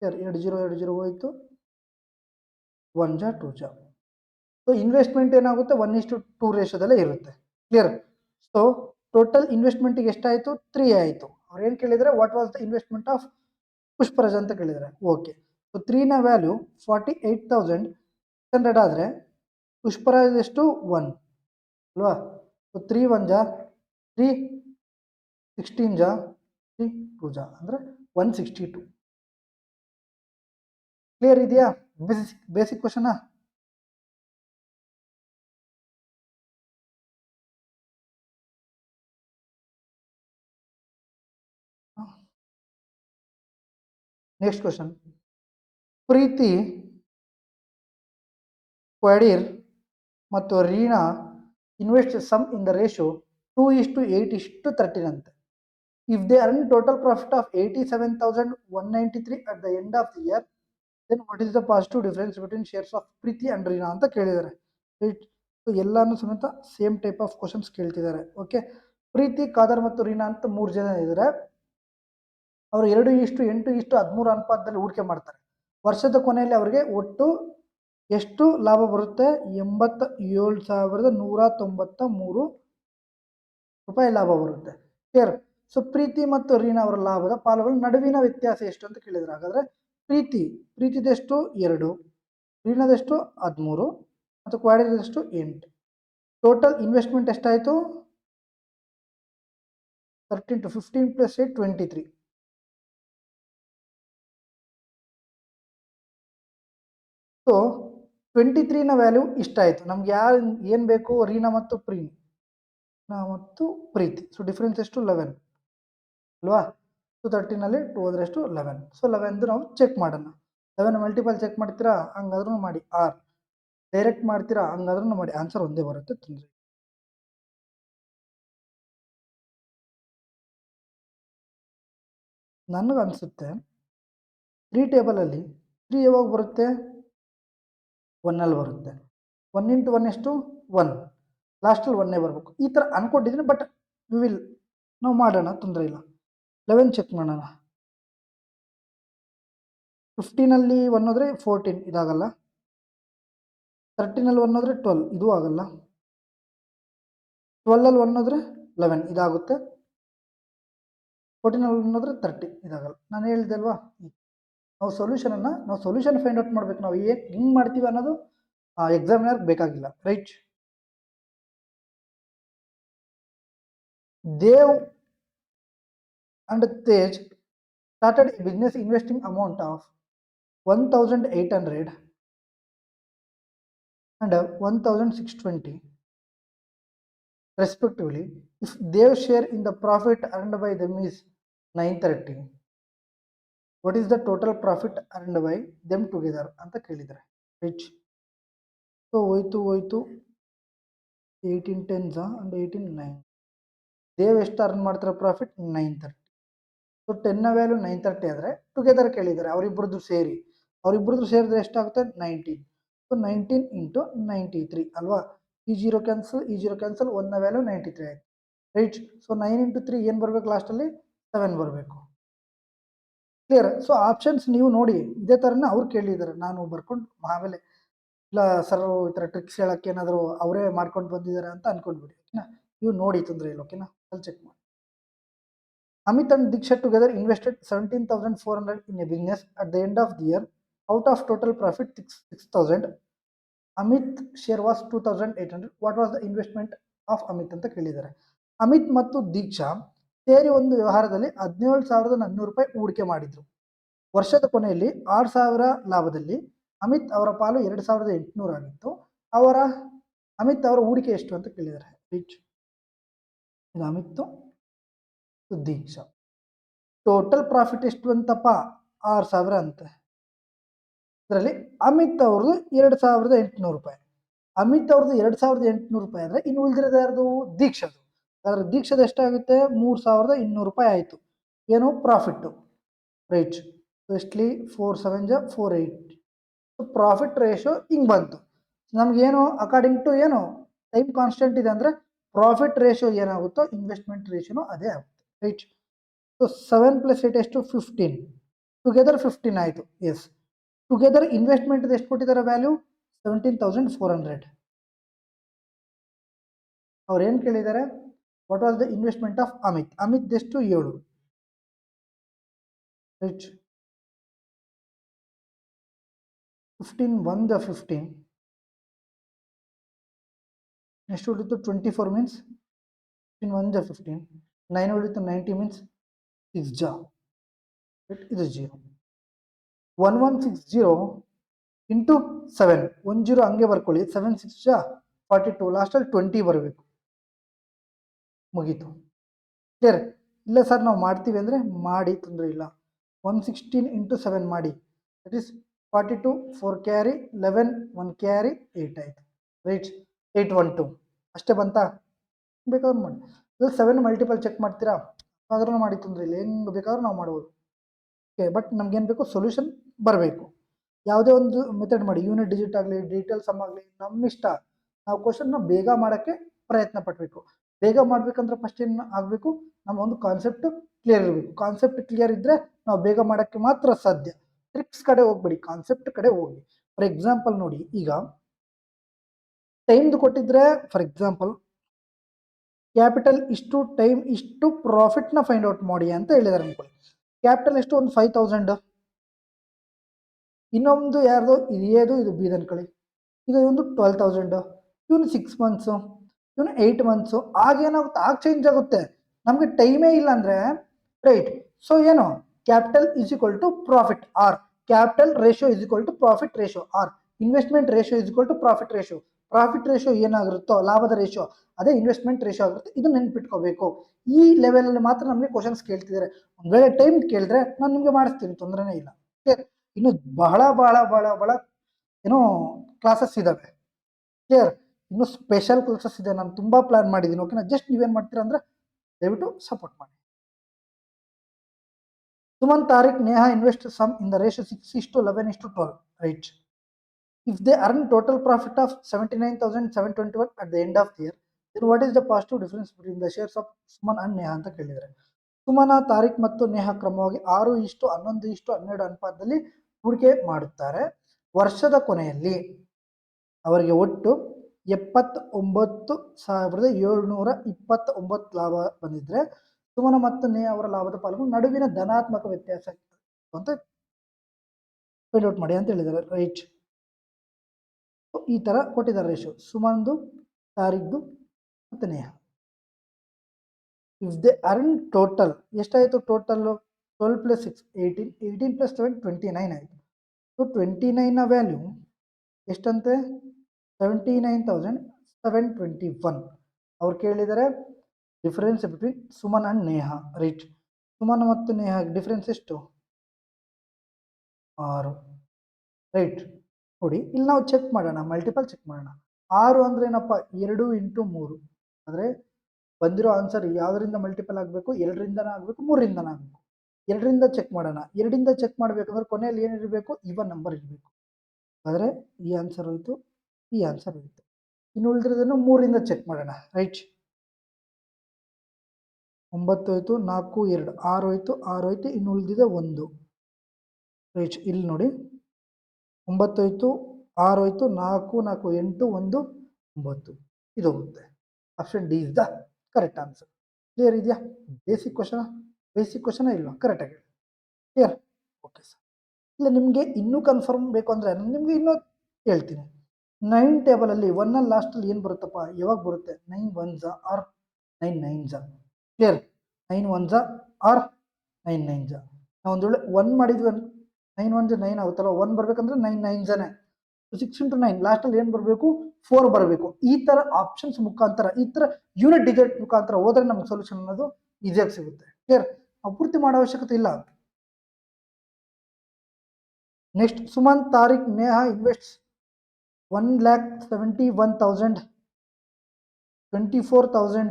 ಸರ್ 2 0 ಹೋಯಿತು, 1 ಜಾ 2 ಜಾ. ಸೊ ಇನ್ವೆಸ್ಟ್ಮೆಂಟ್ ಏನಾಗುತ್ತೆ, 1:2 ರೇಷೋದಲ್ಲೇ ಇರುತ್ತೆ. ಕ್ಲಿಯರ್. ಸೊ ಟೋಟಲ್ ಇನ್ವೆಸ್ಟ್ಮೆಂಟಿಗೆ ಎಷ್ಟಾಯಿತು, 3 ಆಯಿತು. ಅವ್ರು ಏನು ಕೇಳಿದರೆ, what was the investment of Pushparaj ಅಂತ ಕೇಳಿದರೆ. ಓಕೆ, ಸೊ 3ನ ವ್ಯಾಲ್ಯೂ 48,600 ಆದರೆ ಪುಷ್ಪರಾಜ್ ಎಷ್ಟು, 1 ಅಲ್ವಾ. ಸೊ 3 1 ಜಾ 3, 16 ಜಾ 3, 2 ಜಾ ಅಂದರೆ 162. ಕ್ಲಿಯರ್ ಇದೆಯಾ, ಬೇಸಿಕ್ ಕ್ವಶನಾ. Next question. ಪ್ರೀತಿ, ಕ್ವಾಡಿರ್ ಮತ್ತು Reena invest sum in the ratio 2:8:13 ಅಂತೆ. If they earn total profit of 87,193 at the end of the year, then what is the positive difference between shares of Preeti and Reena ಅಂತ ಕೇಳಿದ್ದಾರೆ. ರೈಟ್. ಸೊ ಎಲ್ಲಾನು ಸಮೇತ ಸೇಮ್ ಟೈಪ್ ಆಫ್ ಕ್ವಶನ್ಸ್ ಕೇಳ್ತಿದ್ದಾರೆ. ಓಕೆ, ಪ್ರೀತಿ, ಕಾದರ್ ಮತ್ತು ರೀನಾ ಅಂತ 3 ಜನ ಇದ್ದಾರೆ. ಅವರು 2:8:13 ಅನುಪಾತದಲ್ಲಿ ಹೂಡಿಕೆ ಮಾಡ್ತಾರೆ. ವರ್ಷದ ಕೊನೆಯಲ್ಲಿ ಅವರಿಗೆ ಒಟ್ಟು ಎಷ್ಟು ಲಾಭ ಬರುತ್ತೆ, 87,193 ರೂಪಾಯಿ ಲಾಭ ಬರುತ್ತೆ. ಕ್ಲಿಯರ್. ಸೊ ಪ್ರೀತಿ ಮತ್ತು ರೀನಾ ಅವರ ಲಾಭದ ಪಾಲುಗಳ ನಡುವಿನ ವ್ಯತ್ಯಾಸ ಎಷ್ಟು ಅಂತ ಕೇಳಿದ್ರು. ಹಾಗಾದ್ರೆ ಪ್ರೀತಿದೆಷ್ಟು 2, ರೀನಾದೆಷ್ಟು 13 ಮತ್ತು ಕ್ವಾಡಿರದೆಷ್ಟು 8. ಟೋಟಲ್ ಇನ್ವೆಸ್ಟ್ಮೆಂಟ್ ಎಷ್ಟಾಯಿತು, 13 to 15 + 8 23. ಸೊ 23ನ ವ್ಯಾಲ್ಯೂ ಇಷ್ಟಾಯಿತು. ನಮ್ಗೆ ಏನು ಬೇಕು, ರೀನಾ ಮತ್ತು ಪ್ರೀತಿ. ಸೊ ಡಿಫ್ರೆನ್ಸ್ ಎಷ್ಟು, 11 ಅಲ್ವಾ. ಸೊ 13ನಲ್ಲಿ 2 ಹೋದ್ರೆ ಎಷ್ಟು, 11. ಸೊ 11 ನಾವು ಚೆಕ್ ಮಾಡೋಣ. 11 ಮಲ್ಟಿಪಲ್ ಚೆಕ್ ಮಾಡ್ತೀರಾ, ಹಂಗಾದ್ರೂ ಮಾಡಿ. ಆರ್ ಡೈರೆಕ್ಟ್ ಮಾಡ್ತೀರಾ, ಹಂಗಾದ್ರೂ ಮಾಡಿ. ಆನ್ಸರ್ ಒಂದೇ ಬರುತ್ತೆ, ತೊಂದರೆ. ನನಗನ್ಸುತ್ತೆ 3 ಟೇಬಲಲ್ಲಿ 3 ಯಾವಾಗ ಬರುತ್ತೆ, 1ಅಲ್ಲಿ ಬರುತ್ತೆ. 1 × 1 ಎಷ್ಟು, 1. ಲಾಸ್ಟಲ್ಲಿ 1 ಬರಬೇಕು. ಈ ಥರ ಅನ್ಕೊಂಡಿದ್ದೀನಿ, ಬಟ್ ನಾವು ಮಾಡೋಣ, ತೊಂದರೆ ಇಲ್ಲ. 11 ಚೆಕ್ ಮಾಡೋಣ. 15ಅಲ್ಲಿ 1 ಹೋದರೆ 14, ಇದಾಗಲ್ಲ. 13ಅಲ್ಲಿ 1 ಹೋದರೆ 12, ಇದು ಆಗಲ್ಲ. 12ಅಲ್ಲಿ 1 ಹೋದರೆ 11, ಇದಾಗುತ್ತೆ. 14ಅಲ್ಲಿ 1 ಹೋದರೆ 30, ಇದಾಗಲ್ಲ. ನಾನು ಹೇಳಿದೆ ಅಲ್ವಾ, ನಾವು ಸೊಲ್ಯೂಷನ್ ಫೈಂಡ್ ಔಟ್ ಮಾಡ್ಬೇಕು. ನಾವು ಹೆಂಗೆ ಮಾಡ್ತೀವಿ ಅನ್ನೋದು ಎಕ್ಸಾಮಿನರ್ ಬೇಕಾಗಿಲ್ಲ. Right. Dev and Tej started a business investing amount of 1,800 and 1,620 respectively. If Dev's share in the profit earned by them is 930, what is the total profit earned by them together ಅಂತ ಕೇಳಿದ್ದಾರೆ. ರೈಟ್. ಸೊ ಹೋಯ್ತು 18 10s and 18 9. ದೇವ್ ಎಷ್ಟು ಅರ್ನ್ ಮಾಡ್ತಾರೆ ಪ್ರಾಫಿಟ್, 930. ಸೊ 10ನ ವ್ಯಾಲ್ಯೂ 930 ಆದರೆ ಟುಗೆದರ್ ಕೇಳಿದ್ದಾರೆ, ಅವರಿಬ್ಬರದ್ದು ಸೇರಿದ್ರೆ ಎಷ್ಟಾಗುತ್ತೆ, 19. ಸೊ 19 × 93 ಅಲ್ವಾ. ಈ 0 ಕ್ಯಾನ್ಸಲ್, 1ನ ವ್ಯಾಲ್ಯೂ 93 ಆಯಿತು. ರೈಟ್. ಸೊ 9 × 3 ಏನು ಬರಬೇಕು, ಲಾಸ್ಟಲ್ಲಿ 7 ಬರಬೇಕು. ಕ್ಲಿಯರ್. ಸೊ ಆಪ್ಷನ್ಸ್ ನೀವು ನೋಡಿ, ಇದೇ ಥರನೇ ಅವ್ರು ಕೇಳಿದ್ದಾರೆ. ನಾನು ಬರ್ಕೊಂಡು ಆಮೇಲೆ ಇಲ್ಲ ಸರ್ ಈ ಥರ ಟ್ರಿಕ್ಸ್ ಹೇಳೋಕ್ಕೆ ಏನಾದರೂ ಅವರೇ ಮಾಡ್ಕೊಂಡು ಬಂದಿದ್ದಾರೆ ಅಂತ ಅನ್ಕೊಂಡ್ಬಿಡಿ. ಓಕೆನಾ, ನೀವು ನೋಡಿ, ತೊಂದರೆ ಇಲ್ಲ. ಓಕೆನಾ, ಅಲ್ಲಿ ಚೆಕ್ ಮಾಡಿ. Amit and Diksha together invested 17,400 in a business at the end of the year. Out of total profit 6,000, Amit share was 2,800. What was the investment of Amit ಅಂತ ಕೇಳಿದ್ದಾರೆ. ಅಮಿತ್ ಮತ್ತು ದೀಕ್ಷಾ ಸೇರಿ ಒಂದು ವ್ಯವಹಾರದಲ್ಲಿ 17,400 ರೂಪಾಯಿ ಹೂಡಿಕೆ ಮಾಡಿದ್ರು. ವರ್ಷದ ಕೊನೆಯಲ್ಲಿ 6,000 ಲಾಭದಲ್ಲಿ ಅಮಿತ್ ಅವರ ಪಾಲು 2,800 ಆಗಿತ್ತು. ಅಮಿತ್ ಅವರ ಹೂಡಿಕೆ ಎಷ್ಟು ಅಂತ ಕೇಳಿದ್ದಾರೆ. ಇದು ಅಮಿತ್ ದೀಕ್ಷಾ. ಟೋಟಲ್ ಪ್ರಾಫಿಟ್ ಎಷ್ಟು ಅಂತಪ್ಪ? 6,000 ಅಂತೆ. ಇದರಲ್ಲಿ ಅಮಿತ್ ಅವ್ರದ್ದು 2,800 ರೂಪಾಯಿ. ಅಮಿತ್ ಅವ್ರದ್ದು 2,800 ರೂಪಾಯಿ ಅಂದ್ರೆ ಇನ್ನು ಉಳಿದಿರೋದು ಯಾರ್ದು? ದೀಕ್ಷಾದು. ಅದರ ದೀಕ್ಷದ ಎಷ್ಟಾಗುತ್ತೆ? 3,200 ರೂಪಾಯಿ ಆಯಿತು. ಏನು ಪ್ರಾಫಿಟ್? ರೈಟ್. ಎಸ್ಟ್ಲಿ 4 7 4 8. ಪ್ರಾಫಿಟ್ ರೇಷಿಯೋ ಹಿಂಗೆ ಬಂತು. ನಮಗೇನು ಅಕಾರ್ಡಿಂಗ್ ಟು ಏನು ಟೈಮ್ ಕಾನ್ಸ್ಟೆಂಟ್ ಇದೆ ಅಂದರೆ ಪ್ರಾಫಿಟ್ ರೇಷಿಯೋ ಏನಾಗುತ್ತೋ ಇನ್ವೆಸ್ಟ್ಮೆಂಟ್ ರೇಷಿಯೋನು ಅದೇ ಆಗುತ್ತೆ. ರೈಟ್. ಸೊ 7 + 8 ಎಷ್ಟು? 15. ಟುಗೆದರ್ 15 ಆಯಿತು. ಎಸ್. ಟುಗೆದರ್ ಇನ್ವೆಸ್ಟ್ಮೆಂಟ್ ಎಷ್ಟು ಕೊಟ್ಟಿದ್ದಾರೆ ವ್ಯಾಲ್ಯೂ? 17,400. ಅವ್ರು ಏನು ಕೇಳಿದ್ದಾರೆ? What was the investment of Amit? Amit ಎಷ್ಟು? 7. ರೈಟ್. 15 1 15. ನೆಕ್ಸ್ಟ್ ಉಳಿತು 24 ಮೀನ್ಸ್ 15 1 15. 9 ಉಳಿತು 90 ಮೀನ್ಸ್ 6 ಜಾ. ಇದು 0. 1160 ಇಂಟು 7. 10 ಹಂಗೆ ಬರ್ಕೊಳ್ಳಿ. 7 6 ಜಾ 42. ಲಾಸ್ಟಲ್ಲಿ 20 ಬರಬೇಕು. ಮುಗೀತು. ಕ್ಲಿಯರ್? ಇಲ್ಲ ಸರ್ ನಾವು ಮಾಡ್ತೀವಿ ಅಂದರೆ ಮಾಡಿ, ತೊಂದರೆ ಇಲ್ಲ. 116 ಇಂಟು 7 ಮಾಡಿ. That is 42. 4 ಕ್ಯಾರಿ 11 1 ಕ್ಯಾರಿ 8 ಆಯಿತು. ರೈಟ್. 812 ಅಷ್ಟೇ ಬಂತಾ? ಬೇಕಾದ್ರೂ ಮಾಡಿ. ಇದು 7 ಮಲ್ಟಿಪಲ್ ಚೆಕ್ ಮಾಡ್ತೀರಾ? ಆದ್ರೂ ಮಾಡಿ, ತೊಂದರೆ ಇಲ್ಲ. ಹೆಂಗೆ ಬೇಕಾದ್ರೂ ನಾವು ಮಾಡ್ಬೋದು. ಓಕೆ. ಬಟ್ ನಮ್ಗೇನು ಬೇಕು? ಸೊಲ್ಯೂಷನ್ ಬರಬೇಕು. ಯಾವುದೇ ಒಂದು ಮೆಥಡ್ ಮಾಡಿ, ಯೂನಿಟ್ ಡಿಜಿಟ್ ಆಗಲಿ, ಡೀಟೇಲ್ ಸಮ್ ಆಗಲಿ, ನಮ್ಮ ಇಷ್ಟ. ನಾವು ಕ್ವಶನ್ನ ಬೇಗ ಮಾಡೋಕ್ಕೆ ಪ್ರಯತ್ನ ಪಡಬೇಕು. ಬೇಗ ಮಾಡಬೇಕಂದ್ರೆ ಫಸ್ಟ್ ಏನು ಆಗಬೇಕು? ನಮ್ಮ ಒಂದು ಕಾನ್ಸೆಪ್ಟ್ ಕ್ಲಿಯರ್ ಇರಬೇಕು. ಕಾನ್ಸೆಪ್ಟ್ ಕ್ಲಿಯರ್ ಇದ್ದರೆ ನಾವು ಬೇಗ ಮಾಡೋಕ್ಕೆ ಮಾತ್ರ ಸಾಧ್ಯ. ಟ್ರಿಕ್ಸ್ ಕಡೆ ಹೋಗ್ಬೇಡಿ, ಕಾನ್ಸೆಪ್ಟ್ ಕಡೆ ಹೋಗಿ. ಫಾರ್ ಎಕ್ಸಾಂಪಲ್ ನೋಡಿ, ಈಗ ಟೈಮ್ದು ಕೊಟ್ಟಿದ್ರೆ, ಫಾರ್ ಎಕ್ಸಾಂಪಲ್ ಕ್ಯಾಪಿಟಲ್ ಇಷ್ಟು, ಟೈಮ್ ಇಷ್ಟು, ಪ್ರಾಫಿಟ್ನ ಫೈಂಡ್ ಔಟ್ ಮಾಡಿ ಅಂತ ಹೇಳಿದಾರೆ ಅನ್ಕೊಳ್ಳಿ. ಕ್ಯಾಪಿಟಲ್ ಎಷ್ಟು? ಒಂದು 5,000. ಇನ್ನೊಂದು ಯಾರ್ದು? ಇದು ಏದು, ಇದು ಬೀದ್ ಅನ್ಕೊಳ್ಳಿ. ಈಗ ಒಂದು 12,000. ಇವನು 6 ಮಂತ್ಸು, ಇವನು 8 ಮಂತ್ಸು. ಆಗೇನಾಗುತ್ತೆ? ಆಗ ಚೇಂಜ್ ಆಗುತ್ತೆ. ನಮಗೆ ಟೈಮೇ ಇಲ್ಲ ಅಂದರೆ ರೈಟ್. ಸೊ ಏನು? Capital is equal to profit or capital ratio is equal to profit ratio R investment ratio is equal to profit ratio. Profit ratio ಏನಾಗಿರುತ್ತೋ ಲಾಭದ ರೇಷಿಯೋ ಅದೇ ಇನ್ವೆಸ್ಟ್ಮೆಂಟ್ ರೇಷಿಯೋ ಆಗಿರುತ್ತೆ. ಇದು ನೆನ್ಪಿಟ್ಕೋಬೇಕು. ಈ ಲೆವೆಲಲ್ಲಿ ಮಾತ್ರ ನಮಗೆ ಕ್ವಶನ್ಸ್ ಕೇಳ್ತಿದ್ದಾರೆ. ಒಂದು ವೇಳೆ ಟೈಮ್ ಕೇಳಿದ್ರೆ ನಾನು ನಿಮಗೆ ಮಾಡಿಸ್ತೀನಿ, ತೊಂದರೆನೇ ಇಲ್ಲ. ಇನ್ನು ಬಹಳ ಬಹಳ ಬಹಳ ಬಹಳ ಏನೋ ಕ್ಲಾಸಸ್ ಇದ್ದಾವೆ. ಕ್ಲಿಯರ್? ಇನ್ನು ಸ್ಪೆಷಲ್ ಕ್ಲಾಸಸ್ ಇದೆ. ನಾನು ತುಂಬ ಪ್ಲಾನ್ ಮಾಡಿದ್ದೀನಿ. ಓಕೆನಾ? ಜಸ್ಟ್ ನೀವೇನು ಮಾಡ್ತೀರಾ ಅಂದರೆ ದಯವಿಟ್ಟು ಸಪೋರ್ಟ್ ಮಾಡಿ. Suman, Tariq, Neha invest sum in the ratio 6:11:12. Right. If they earn total profit of 79,721 at the end of the year, then what is the positive difference between the shares of Suman and Neha ಅಂತ ಕೇಳಿದ್ದಾರೆ. ಸುಮನ, ತಾರಿಕ್ ಮತ್ತು ನೇಹಾ ಕ್ರಮವಾಗಿ 6:11:12 ಅನುಪಾತದಲ್ಲಿ ಹೂಡಿಕೆ ಮಾಡುತ್ತಾರೆ. ವರ್ಷದ ಕೊನೆಯಲ್ಲಿ ಅವರಿಗೆ ಒಟ್ಟು 79,729 ಲಾಭ ಬಂದಿದ್ರೆ ಸುಮನ ಮತ್ತು ನೇಹಾ ಅವರ ಲಾಭದ ಪಾಲು ನಡುವಿನ ಧನಾತ್ಮಕ ವ್ಯತ್ಯಾಸ ಅಂತ ಫೈಂಡ್ ಔಟ್ ಮಾಡಿ ಅಂತ ಹೇಳಿದ್ದಾರೆ. ರೈಟ್. ಈ ತರ ಕೊಟ್ಟಿದ್ದಾರೆ ರೇಷಿಯೋ ಸುಮನ್ದು, ತಾರಿಕ್ದು ಮತ್ತು Neha. If they earn total ಎಷ್ಟಾಯಿತು? ಟೋಟಲ್ 12 + 6 18, 18 + 7 29 ಆಯಿತು. ಸೊ 29ನ ವ್ಯಾಲ್ಯೂ ಎಷ್ಟಂತೆ? 79,721. ಅವ್ರು ಕೇಳಿದರೆ difference between Suman and Neha. Right. Suman ಮತ್ತು ನೇಹಾ ಡಿಫರೆನ್ಸ್ ಎಷ್ಟು? 6. ರೈಟ್. ನೋಡಿ, ಇಲ್ಲಿ ನಾವು ಚೆಕ್ ಮಾಡೋಣ, ಮಲ್ಟಿಪಲ್ ಚೆಕ್ ಮಾಡೋಣ. 6 ಅಂದ್ರೆ ಏನಪ್ಪ? 2 × 3. ಅಂದರೆ ಬಂದಿರೋ ಆನ್ಸರ್ ಯಾವುದರಿಂದ ಮಲ್ಟಿಪಲ್ ಆಗಬೇಕು? 2ರಿಂದನೇ ಆಗಬೇಕು, 3ರಿಂದನೇ ಆಗಬೇಕು. 2ರಿಂದ ಚೆಕ್ ಮಾಡೋಣ. 2ರಿಂದ ಚೆಕ್ ಮಾಡಬೇಕಂದ್ರೆ ಕೊನೆಯಲ್ಲಿ ಏನಿರಬೇಕು? ಈವನ್ ನಂಬರ್ ಇರಬೇಕು. ಆದರೆ ಈ ಆನ್ಸರ್ ಹೋಯಿತು, ಈ ಆನ್ಸರ್ ಹೋಯಿತು. ಇನ್ನು ಉಳಿದಿರೋದನ್ನು 3ರಿಂದ ಚೆಕ್ ಮಾಡೋಣ. ರೈಟ್. 9 ಹೋಯಿತು, 4 2 6 ಹೋಯಿತು, 6 ಹೋಯಿತು, ಇನ್ನು ಉಳಿದಿದೆ 1. ರೈಟ್. ಇಲ್ಲಿ ನೋಡಿ, 9 ಹೋಯಿತು, 6 ಹೋಯಿತು, 4 4 8 1 9. ಇದು ಹೋಗುತ್ತೆ. Option D is the correct answer. Clear ಇದೆಯಾ? ಬೇಸಿಕ್ ಕ್ವಶನ ಇಲ್ವಾ? ಕರೆಕ್ಟಾಗಿ ಕ್ಲಿಯರ್? Okay sir. ಇಲ್ಲ ನಿಮಗೆ ಇನ್ನೂ ಕನ್ಫರ್ಮ್ ಬೇಕು ಅಂದರೆ ನಾನು ನಿಮಗೆ ಇನ್ನೂ ಹೇಳ್ತೀನಿ. 9 ಟೇಬಲಲ್ಲಿ 1 ಲಾಸ್ಟಲ್ಲಿ ಏನು ಬರುತ್ತಪ್ಪ? ಯಾವಾಗ ಬರುತ್ತೆ? 9 1s R 9 9s. Clear? 9 1 R 9 9 ನಾವು ಒಂದು ವೇಳೆ 1 ಮಾಡಿದ್ವಿ 9 1 9 ಆಗುತ್ತಲ್ಲ 1 ಬರ್ಬೇಕಂದ್ರೆ 9 9 6 ಇಂಟು 9 ಲಾಸ್ಟಲ್ಲಿ ಏನು ಬರಬೇಕು 4 ಬರಬೇಕು. ಈ ಥರ ಆಪ್ಷನ್ಸ್ ಮುಖಾಂತರ ಈ ಥರ ಯೂನಿಟ್ ಡಿಜಿಟ್ ಮುಖಾಂತರ ಹೋದ್ರೆ ನಮ್ಗೆ ಸೊಲ್ಯೂಷನ್ ಅನ್ನೋದು ಈಸಿಯಾಗಿ ಸಿಗುತ್ತೆ. ಕ್ಲಿಯರ್? ನಾವು ಪೂರ್ತಿ ಮಾಡೋ ಅವಶ್ಯಕತೆ ಇಲ್ಲ. ನೆಕ್ಸ್ಟ್ ಸುಮಂತ್ ತಾರಿಕ್ Neha ಇನ್ವೆಸ್ಟ್ಸ್ 1,71,000, 24,000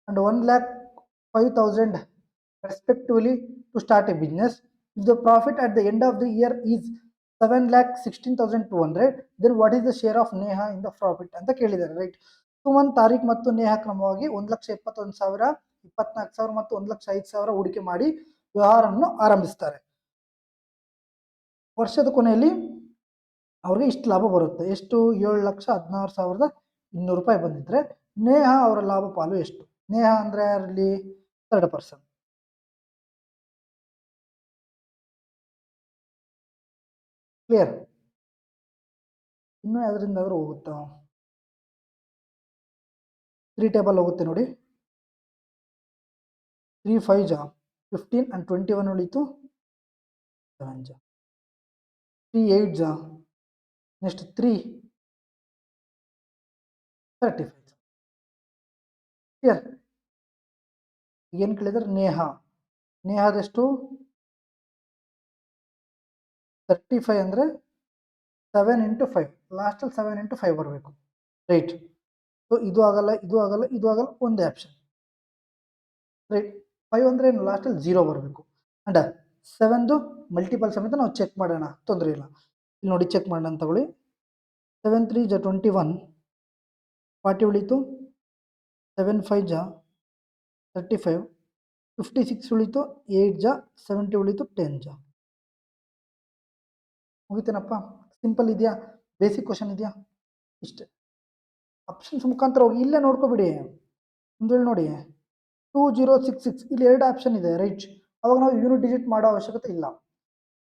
and 1,05,000 respectively to start a business. If the profit at the end of the year is 7,16,200, then what is the share of Neha in the profit ಅಂತ ಕೇಳಿದ್ದಾರೆ. ರೈಟ್? ಸುಮಂತ್ ತಾರಿಕ್ ಮತ್ತು ನೇಹಾ ಕ್ರಮವಾಗಿ 1,71,000, 24,000 ಮತ್ತು 1,05,000 ಹೂಡಿಕೆ ಮಾಡಿ ವ್ಯವಹಾರವನ್ನು ಆರಂಭಿಸ್ತಾರೆ. ವರ್ಷದ ಕೊನೆಯಲ್ಲಿ ಅವ್ರಿಗೆ ಇಷ್ಟು ಲಾಭ ಬರುತ್ತೆ. ಎಷ್ಟು? 7,16,200 ರೂಪಾಯಿ ಬಂದಿದ್ರೆ ನೇಹಾ ಅವರ ಲಾಭ ಪಾಲು ಎಷ್ಟು? ನೇಹಾ ಅಂದ್ರೆ ಯಾರಲ್ಲಿ? 3rd person. ಕ್ಲಿಯರ್? ಇನ್ನೂ ಯಾವ್ದ್ರಿಂದಾದ್ರೂ ಹೋಗುತ್ತಾ? 3 ಟೇಬಲ್ ಹೋಗುತ್ತೆ ನೋಡಿ. 3 5 15 and 21 ಉಳಿತು 7 3 8 ನೆಕ್ಸ್ಟ್ 3 35. ಕ್ಲಿಯರ್? ಏನು ಕೇಳಿದ್ರೆ ನೇಹಾದೆಷ್ಟು? 35 ಅಂದರೆ 7 ಇಂಟು 5, ಲಾಸ್ಟಲ್ಲಿ 7 ಇಂಟು 5 ಬರಬೇಕು. ರೈಟ್? ಸೊ ಇದು ಆಗಲ್ಲ, ಇದು ಆಗಲ್ಲ, ಇದು ಆಗಲ್ಲ, ಒಂದೇ ಆಪ್ಷನ್. ರೈಟ್? 5 ಅಂದರೆ ಏನು? ಲಾಸ್ಟಲ್ಲಿ 0 ಬರಬೇಕು. ಅಂಡ್ 7ದು ಮಲ್ಟಿಪಲ್ ಸಮೇತ ನಾವು ಚೆಕ್ ಮಾಡೋಣ, ತೊಂದರೆ ಇಲ್ಲ. ಇಲ್ಲಿ ನೋಡಿ ಚೆಕ್ ಮಾಡೋಣ ಅಂತ ತಗೊಳ್ಳಿ. 7 3 21, 40 ಉಳಿತು. 7 5 35, 56 ಉಳಿತು. 8 70 ಉಳಿತು. 10 ಮುಗಿತೇನಪ್ಪ? ಸಿಂಪಲ್ ಇದೆಯಾ? ಬೇಸಿಕ್ ಕ್ವಶನ್ ಇದೆಯಾ? ಇಷ್ಟೇ. ಆಪ್ಷನ್ಸ್ ಮುಖಾಂತರ ಹೋಗಿ ಇಲ್ಲೇ ನೋಡ್ಕೊಬಿಡಿ. ಒಂದು ವೇಳೆ ನೋಡಿ 2066 ಇಲ್ಲಿ 2 ಆಪ್ಷನ್ ಇದೆ. ರೈಟ್? ಅವಾಗ ನಾವು ಯೂನಿಟ್ ಡಿಜಿಟ್ ಮಾಡೋ ಅವಶ್ಯಕತೆ ಇಲ್ಲ.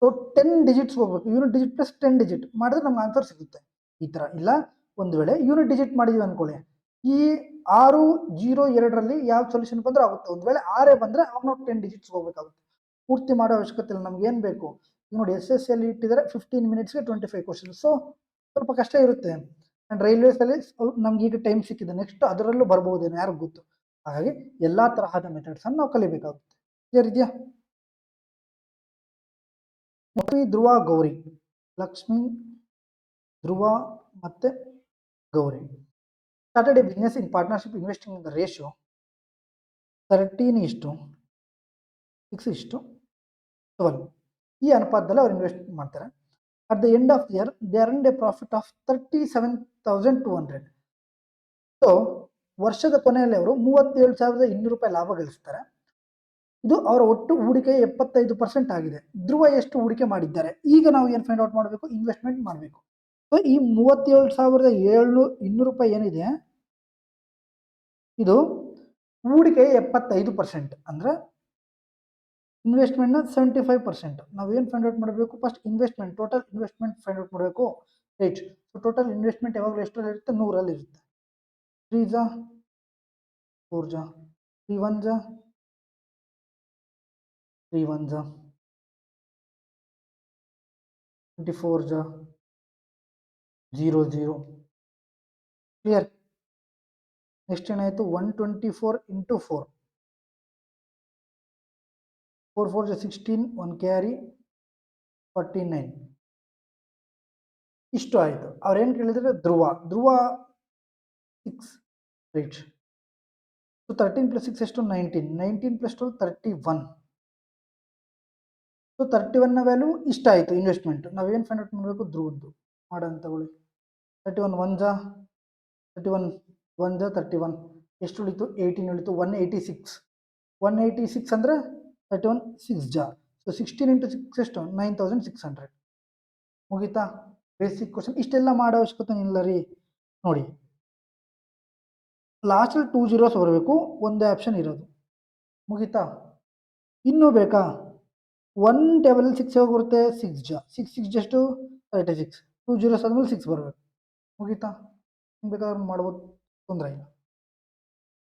ಸೊ 10 ಡಿಜಿಟ್ಸ್ ಹೋಗ್ಬೇಕು. ಯೂನಿಟ್ ಡಿಜಿಟ್ ಪ್ಲಸ್ 10 ಡಿಜಿಟ್ ಮಾಡಿದ್ರೆ ನಮ್ಗೆ ಆನ್ಸರ್ ಸಿಗುತ್ತೆ. ಈ ಥರ ಇಲ್ಲ. ಒಂದು ವೇಳೆ ಯೂನಿಟ್ ಡಿಜಿಟ್ ಮಾಡಿದ್ವಿ ಅನ್ಕೊಳ್ಳಿ, ಈ 6 0 2ರಲ್ಲಿ ಯಾವ ಸೊಲ್ಯೂಷನ್ ಬಂದ್ರೆ ಆಗುತ್ತೆ. ಒಂದು ವೇಳೆ 6 ಬಂದರೆ ಅವಾಗ ನಾವು 10 ಡಿಜಿಟ್ಸ್ ಹೋಗ್ಬೇಕಾಗುತ್ತೆ. ಪೂರ್ತಿ ಮಾಡೋ ಅವಶ್ಯಕತೆ ಇಲ್ಲ. ನಮ್ಗೆ ಏನು ಬೇಕು ನೋಡಿ, SSL ಇಟ್ಟಿದ್ದಾರೆ 15 ಮಿನಿಟ್ಸ್ಗೆ 25 ಕ್ವಶನ್. ಸೊ ಸ್ವಲ್ಪ ಕಷ್ಟ ಇರುತ್ತೆ. ಆ್ಯಂಡ್ ರೈಲ್ವೇಸಲ್ಲಿ ನಮ್ಗೆ ಈಗ ಟೈಮ್ ಸಿಕ್ಕಿದೆ. ನೆಕ್ಸ್ಟ್ ಅದರಲ್ಲೂ ಬರ್ಬೋದೇನೋ, ಯಾರಿಗೂ ಗೊತ್ತು. ಹಾಗಾಗಿ ಎಲ್ಲ ತರಹದ ಮೆಥಡ್ಸನ್ನು ನಾವು ಕಲಿಬೇಕಾಗುತ್ತೆ. ಕ್ಲಿಯರ್ ಇದೆಯಾ? ಲಕ್ಷ್ಮಿ ಧ್ರುವ ಗೌರಿ, ಲಕ್ಷ್ಮಿ ಧ್ರುವ ಮತ್ತೆ Gauri started a business in partnership, investing in the ratio 13:6:12. ಈ ಅನುಪಾತದಲ್ಲಿ ಅವ್ರು ಇನ್ವೆಸ್ಟ್ ಮಾಡ್ತಾರೆ. At the end of the year they earned A profit of 37,200. So ವರ್ಷದ ಕೊನೆಯಲ್ಲಿ ಅವರು 37,200 ರೂಪಾಯಿ ಲಾಭ ಗಳಿಸ್ತಾರೆ. ಇದು ಅವರ ಒಟ್ಟು ಹೂಡಿಕೆ 75% ಆಗಿದೆ. ಧ್ರುವ ಎಷ್ಟು ಹೂಡಿಕೆ ಮಾಡಿದ್ದಾರೆ? ಈಗ ನಾವು ಏನು ಫೈಂಡ್ ಔಟ್ ಮಾಡಬೇಕು? ಇನ್ವೆಸ್ಟ್ಮೆಂಟ್ ಮಾಡಬೇಕು. ಸೊ ಈ 37,200 ರೂಪಾಯಿ ಏನಿದೆ, ಇದು ಹೂಡಿಕೆ 75%, ಅಂದ್ರೆ ಇನ್ವೆಸ್ಟ್ಮೆಂಟ್ನ 75%. ನಾವೇನು ಫೈಂಡ್ ಔಟ್ ಮಾಡಬೇಕು? First investment, total investment find out ಮಾಡಬೇಕು. ರೈಟ್? ಸೊ ಟೋಟಲ್ ಇನ್ವೆಸ್ಟ್ಮೆಂಟ್ ಯಾವಾಗಲೂ ಎಷ್ಟರಲ್ಲಿ ಇರುತ್ತೆ? 100ರಲ್ಲಿ ಇರುತ್ತೆ. 3 4 3 1 3 1 24 0 0. ಕ್ಲಿಯರ್? ನೆಕ್ಸ್ಟ್ ಏನಾಯಿತು? 124 ಇಂಟು 4, 4 4 16, 1 ಕ್ಯಾರಿ 49. ಇಷ್ಟು ಆಯಿತು. ಅವ್ರೇನು ಕೇಳಿದರೆ ಧ್ರುವ 6. ರೈಟ್? ಸೊ 13 + 6 ಎಷ್ಟು? 19. 19 + 12 31. ಸೊ 31ನ ವ್ಯಾಲ್ಯೂ ಇಷ್ಟ ಆಯಿತು ಇನ್ವೆಸ್ಟ್ಮೆಂಟ್. ನಾವೇನು ಫೈಂಡ್ ಔಟ್ ಮಾಡಬೇಕು? ಧ್ರುವದ್ದು ಮಾಡೋಣ ತಗೊಳ್ಳಿ. 31 1 31 1 31 ಎಷ್ಟು ಉಳಿತು? 18 ಉಳಿತು. 186. 186 ಅಂದರೆ 31 6 ಸೊ 16 ಇಂಟು 6 ಎಷ್ಟು? 9,600. ಮುಗೀತಾ? Basic question. ಇಷ್ಟೆಲ್ಲ ಮಾಡೋ ಅವಶ್ಯಕತೆ ಇಲ್ಲ ರೀ. ನೋಡಿ ಲಾಸ್ಟಲ್ಲಿ 2 zeros ಬರಬೇಕು, ಒಂದೇ ಆಪ್ಷನ್ ಇರೋದು. ಮುಗೀತಾ? ಇನ್ನೂ ಬೇಕಾ? 1 ಟೇಬಲಲ್ಲಿ 6 ಯಾವಾಗ ಬರುತ್ತೆ? 6 6 ಎಷ್ಟು? 36. 2 zeros ಆದಮೇಲೆ 6 ಬರಬೇಕು. ಮುಗೀತಾ? ಬೇಕಾದ್ರೆ ಮಾಡ್ಬೋದು, ತೊಂದರೆ ಇಲ್ಲ.